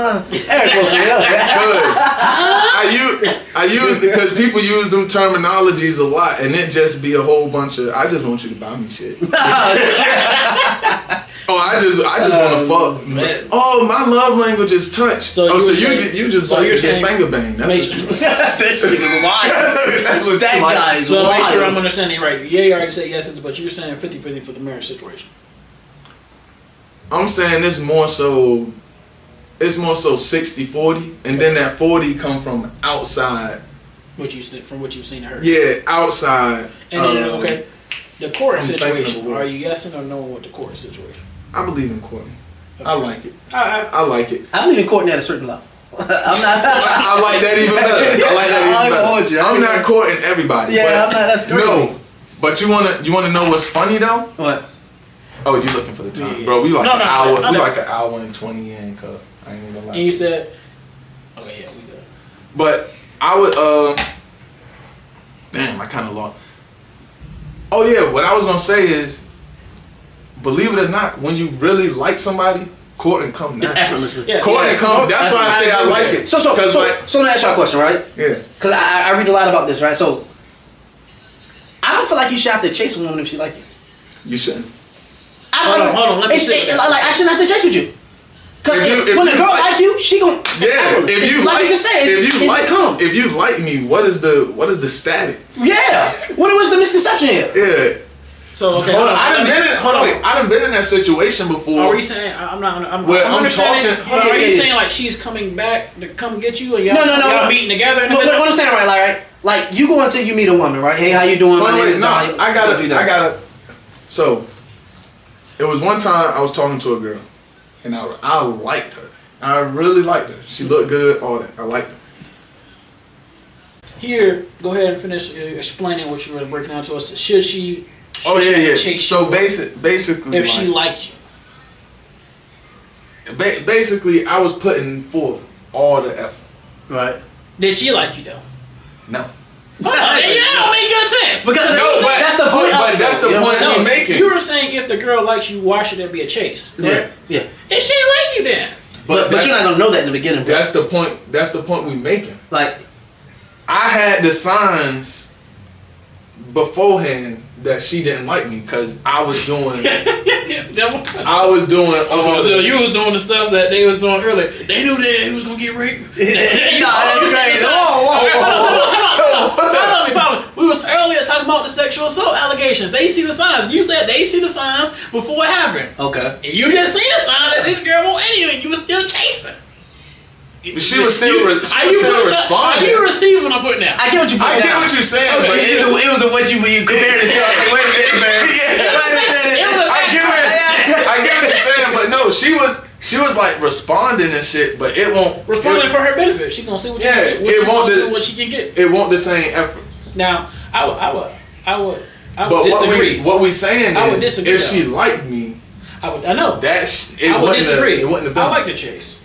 Eric quotes in there. because I use because people use them terminologies a lot, and it just be a whole bunch of I just want you to buy me shit. Oh, I just want to fuck. man. Oh, my love language is touch. So oh, you so were you saying- you just so like you're to get saying- finger banged. That's Make- what you. This nigga's wild. That's what That you like. guy is So make sure I'm wild. understanding right. Yeah, you already said yes, but you were saying 50-50 for the marriage situation. I'm saying it's more so 60-40, and then that 40 come from outside. What you said from what you've seen and heard. Yeah, outside. And then okay, the court I'm thinking of a situation. word. Are you yesing or no with the court situation? I believe in courting. I like it. I I like it. I believe in courting at a certain level. I'm not. I like that even better. I like that I ain't even gonna hold you. better. I'm not courting everybody. Yeah, but I'm not. That's crazy. No, but you wanna know what's funny though? What? Oh, you looking for the time, Yeah. bro? We like No, an no, hour. I We know. like an hour and 20 in, cuz I ain't even gonna lie. and you to said, okay, yeah, we good. But I would damn, I kind of lost. Oh yeah, what I was gonna say is, believe it or not, when you really like somebody, courting come It's natural. effortlessly. Yeah. Courting come. That's why I say I like it. So let me ask y'all a question, right? Yeah. Because I read a lot about this, right? So I don't feel like you should have to chase a woman if she like you. You shouldn't. Hold on, let me sit with that. Like I shouldn't have to chase with you. Because If when a you girl like- like you, she gon' Yeah. If you like, you just said, if you like me, what is the static? Yeah. What was the misconception here? Yeah. So okay, Hold on. I I done been in that situation before. Are you saying I'm not? I'm Well, I'm understanding. talking- Hold on, are you Yeah. saying like she's coming back to come get you, and y'all, No. y'all meeting together? In the What middle? I'm saying right? Like you go until you meet a woman, right? Hey, how you doing? My name is no, Don. I gotta do that. So, it was one time I was talking to a girl, and I liked her. I really liked her. She looked good, all that. I liked her. Here, go ahead and finish explaining what you were breaking down to us. Should she? Oh should yeah, she yeah. chase So you basically, if she liked you, basically, I was putting forth all the effort. Right. did she like you though? No. Hold on, that don't make good sense. Because No, but that's the point. But that's the You know what point I'm I'm No, making. you were saying if the girl likes you, why should there be a chase? Yeah. Yeah. If she ain't like you, then But that's- you're not gonna know that in the beginning, bro. That's the point. That's the point we making. Like I had the signs beforehand that she didn't like me because I was doing. I was doing all. So you was doing the stuff that they was doing earlier. They knew that he was gonna get raped. Nah, that's crazy. Follow me. We was earlier talking about the sexual assault allegations. They see the signs. You said they see the signs before it happened. Okay. And you just see the sign that this girl won't any of you. You was still chasing. She was still Are you responding. Are you receiving what I'm putting down? I get what you put I get down. what you're saying, Okay. but It was the what you compared it to. Like, wait a minute, man. Wait a minute. I get what you're saying, but no, she was like responding and shit, but it won't Responding for her benefit. She gonna see what Yeah, she can get. What it she won't gonna do- do, what she can get. it won't the same effort. Now, I would But disagree. what we saying I would is, disagree, if though. she liked me, I know. it I would wouldn't disagree. Have, it wouldn't have been. I like the chase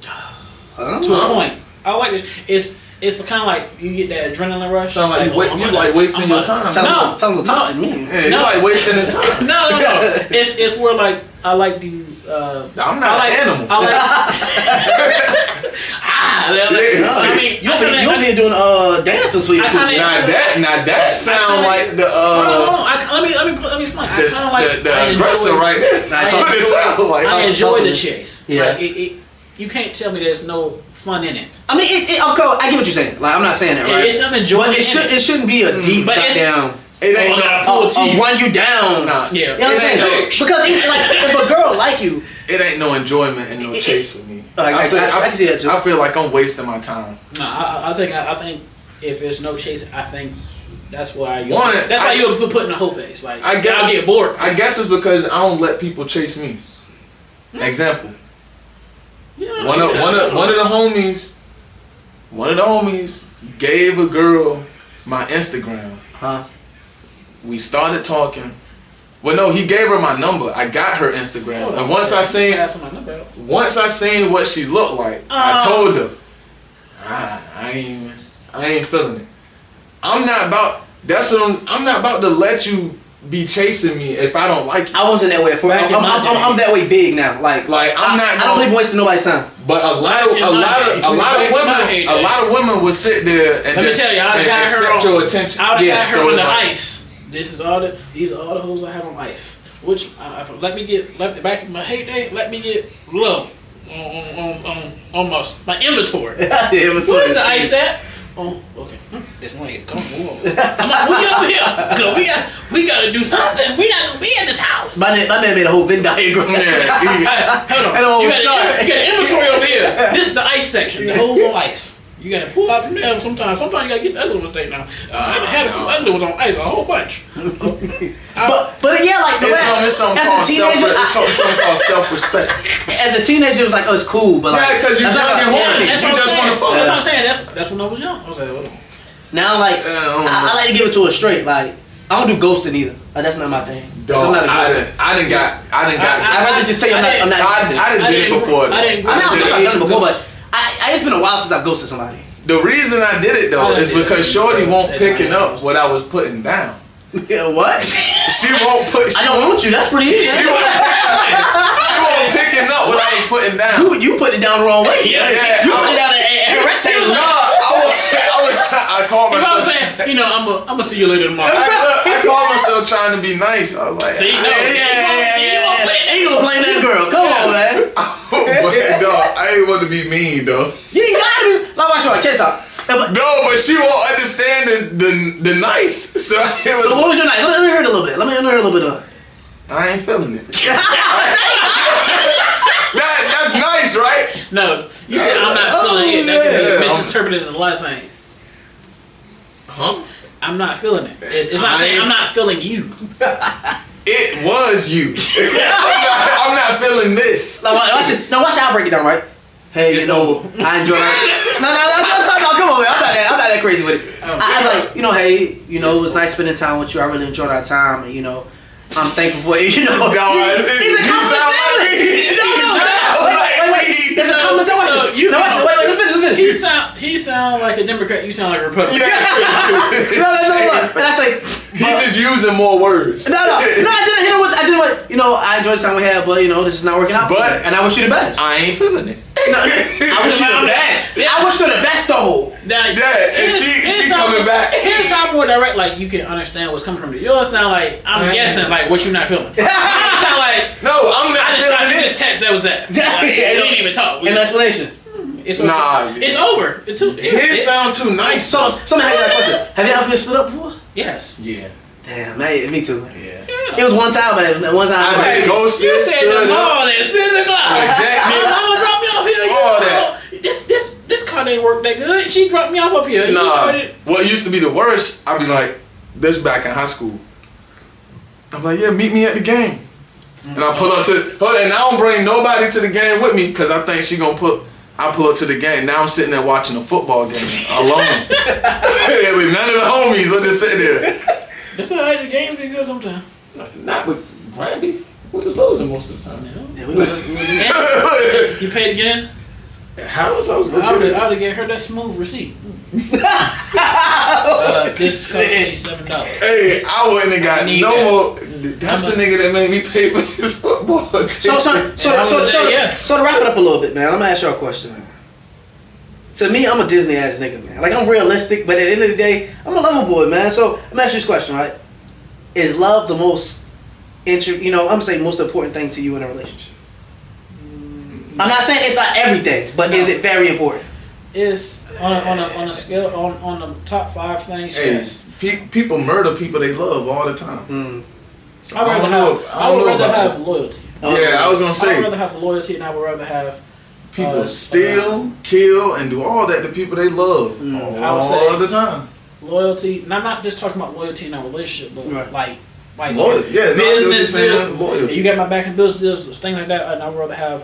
to a Huh? point. I like it. It's kind of like you get that adrenaline rush. Sound like you like wasting your time. Sounds a little toxic to me. Yeah, you No. like wasting his time. No. It's where like I like the. I'm not I like, an animal. I like. I mean, You over here doing dances for your I kinda- coochie. Now that sound like the Hold on. Let me explain. I kind of like the aggressor right there. That's what it sounds like. I Talk enjoy to the me. chase. Yeah. Like, you can't tell me there's no fun in it. I mean, of course, I get what you're saying. Like, I'm not saying that, right? It's some enjoyment. But in it shouldn't be a deep But it's- down. It ain't Oh, no. pull teeth. Run you down. Nah. Yeah. You know what I'm saying? It ain't Because if a girl like you, It ain't no enjoyment and no chase for me. I can see that too. I feel like I'm wasting my time. No, I think if there's no chase, I think That's why you. One, That's why you were putting a whole face. Like I get- I'll get bored. I guess it's because I don't let people chase me. Example. Yeah, One of the homies gave a girl my Instagram. Huh? We started talking. Well, no, he gave her my number. I got her Instagram, and once I seen what she looked like, I told her, I ain't feeling it. I'm not about. That's what I'm not about to let you be chasing me if I don't like you. I wasn't that way before. Back in my day. I'm that way big now. Like I'm not. I don't believe in wasting nobody's time. But a lot of women would sit there and Let me just tell you, I got accept her on, your attention. I would have got her so on it's the like- ice. These are all the hoes I have on ice. Which let me back in my heyday. Let me get low on my inventory. Yeah, but Where's the ice at? Oh, okay. This one here. Come on, we over here. 'Cause we gotta do something. We not gonna be in this house. My man made a whole Venn diagram. Yeah, Hold on. And a whole You got chart. an inventory over here. This is the ice section. The hoes on ice. You gotta pull out from there sometimes. Sometimes you gotta get the ugly ones taken out. I had a few ugly ones on ice, a whole bunch. But yeah, like the way it's something as a called teenager, something called self-respect. as a teenager, it was like, oh, it's cool, but like, Yeah, because you that's young like- and horny. That's You what I'm just saying. want to fuck. That's what I'm saying. That's when I was young. I was like, hold on. Now, like, I don't know. I like to give it to her straight. Like, I don't do ghosting either. Like, that's not my thing. Dog, I'm not a ghoster. I didn't got. I'd rather just tell you I'm not interested. I didn't did it before. I didn't. I mean, I I've did done it before, but it's been a while since I've ghosted somebody. The reason I did it though I is did it. because Shorty won't They picking don't up what I was putting down. Yeah, what? She won't put. I don't want you. That's pretty easy. She won't picking up what I was putting down. You put it down the wrong way. Yeah. You put it down in a rectangle. No, I called You know what I'm myself. saying? You know, I'm gonna see you later tomorrow. I called myself trying to be nice. I was like, See, no. Yeah. Ain't gonna blame that girl. Come on, man. but dog, I ain't want to be mean though. You ain't gotta be. Like, watch out. Check this out. But, No, but she won't understand the nice. So it was. so what was your night? Let me hear it a little bit. Let me hear a little bit of it. I ain't feeling it. That's nice, right? No, you said I'm not feeling it. That can be yeah. misinterpreted as a lot of things. Huh? I'm not feeling it. It's not saying I'm not feeling you. It was you. I'm not feeling this. Now watch how I break it down, right? Hey, It's you know, over. I enjoy that. No, come on, man. I'm not that crazy with it. I'm like, you know, hey, you know, it was nice spending time with you. I really enjoyed our time, and you know, I'm thankful for it. You know, it's a conversation. Wait. It's a conversation. Wait, let me finish. He sound like a Democrat. You sound like a Republican. No. And I say, He just using more words. No, I didn't what, you know, I enjoyed the time we had, but you know, this is not working out for But- me. And I wish you the best. I ain't feeling it. No, I wish you the best. I wish you the best though. Now, Yeah, and she coming back. His sound more direct, like you can understand what's coming from you. Yours sound like I'm guessing, like what you're not feeling. It sound like No, I'm not I just shot you feeling this it. text. That was that. Like, we didn't even talk. An explanation. It's over. Nah. It's over. It's too. His sound too nice. So, somebody had that question. Have you ever been stood up before? Yes. Yeah. Damn, man, me too. Man. Yeah. It was one time, but it was one time. I been ghosted, You said stood the up. mall at 6 o'clock. Jack Nick. Mama dropped me off here. You All know, that. This car didn't work that good. She dropped me off up here. You Nah, know, what used to be the worst, I'd be like, this back in high school. I'm like, yeah, meet me at the game. And I pull up to, and I don't bring nobody to the game with me because I think she gonna I pull up to the game. Now I'm sitting there watching a football game alone. With none of the homies, I'm just sitting there. That's all right. The games be good sometimes. Not with Randy. We was losing most of the time. Yeah, we You paid again? How was I was I gonna would get it? have get her that smooth receipt. This cost me $7. Hey, I wouldn't have got Need no that. more. That's the nigga that made me pay for his football team. So to wrap it up a little bit, man, I'm gonna ask y'all a question, man. To me, I'm a Disney ass nigga, man. Like, I'm realistic, but at the end of the day, I'm a lover boy, man. So I'm gonna ask you this question, right? Is love the most I'm saying most important thing to you in a relationship? I'm not saying it's not everything, but is it very important? It's on a scale on the top 5 things. Hey, Yes. people murder people they love all the time. Mm. So I would rather have loyalty. Yeah, I was gonna I would say rather have loyalty, and I would rather have people steal, kill, and do all that to people they love I would all say- the time. loyalty. And I'm not just talking about loyalty in a relationship, but Right. like Loyalty. Yeah, business deals. loyalty. You got my back in business deals, things like that. And I'd rather have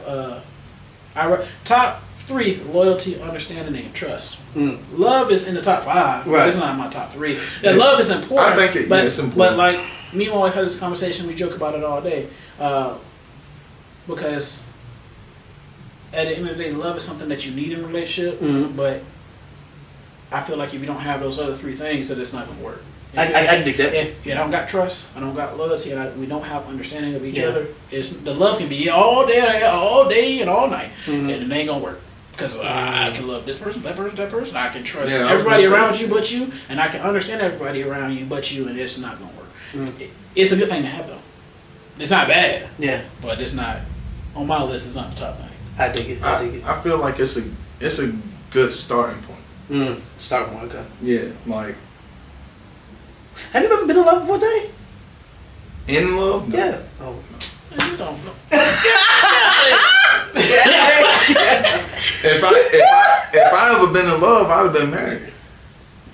top 3: loyalty, understanding, and trust. Mm. Love is in the top 5. Right. It's not in my top 3. And love is important. I think it's important. But like me and my wife had this conversation. We joke about it all day, because at the end of the day, love is something that you need in a relationship. Mhm. But I feel like if you don't have those other 3 things, that it's not gonna work. I dig that. If I don't got trust, I don't got loyalty, and we don't have understanding of each Yeah. other, the love can be all day and all night, Mhm. and it ain't gonna work. Because I can love this person, that person, that person. I can trust Yeah, I was everybody gonna say. around you but you, and I can understand everybody around you but you, and it's not gonna work. Mm. It's a good thing to have though. It's not bad, Yeah, but it's not on my list. It's not the top thing. I dig it. I dig it. I feel like it's a good starting point. Start one. Okay. Yeah, like Have you ever been in love before, Tay? in love. No. Yeah. Oh. Man, you don't know. If I ever been in love, I'd have been married.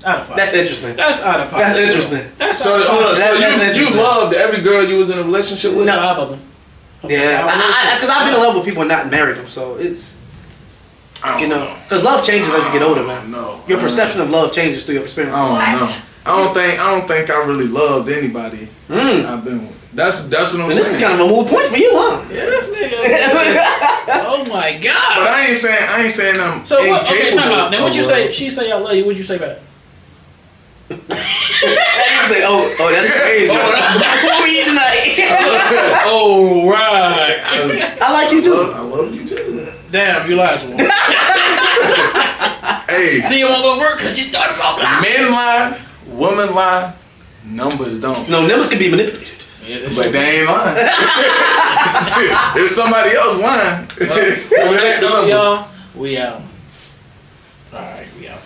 Out of pocket. That's interesting. That's out of pocket. That's interesting. That's So out of hold on, pocket. so That's you interesting. loved every girl you was in a relationship with? No. 5 of them. Yeah, because I've been in love with people and not married them, so it's I don't know. because love changes as you get older, man. No. Your perception of love changes through your experiences. I don't know. I don't think I really loved anybody I've been with. That's what I'm And saying. this is kind of a mood point for you, huh? Yeah, this nigga. Oh my god. But I ain't saying I'm So what? Okay, incapable time out. Then what of you love. say? She say I love you. What'd you say back? You say, oh, that's crazy. What we eat tonight? Oh right. I like you too. I love you too. Damn, you lied to me. Hey, See, it won't go work because you started off lying. men lie, women lie, numbers don't. No, numbers can be manipulated. But they ain't lying. If somebody else lying, Well, it ain't the numbers. y'all, we out. All right, we out.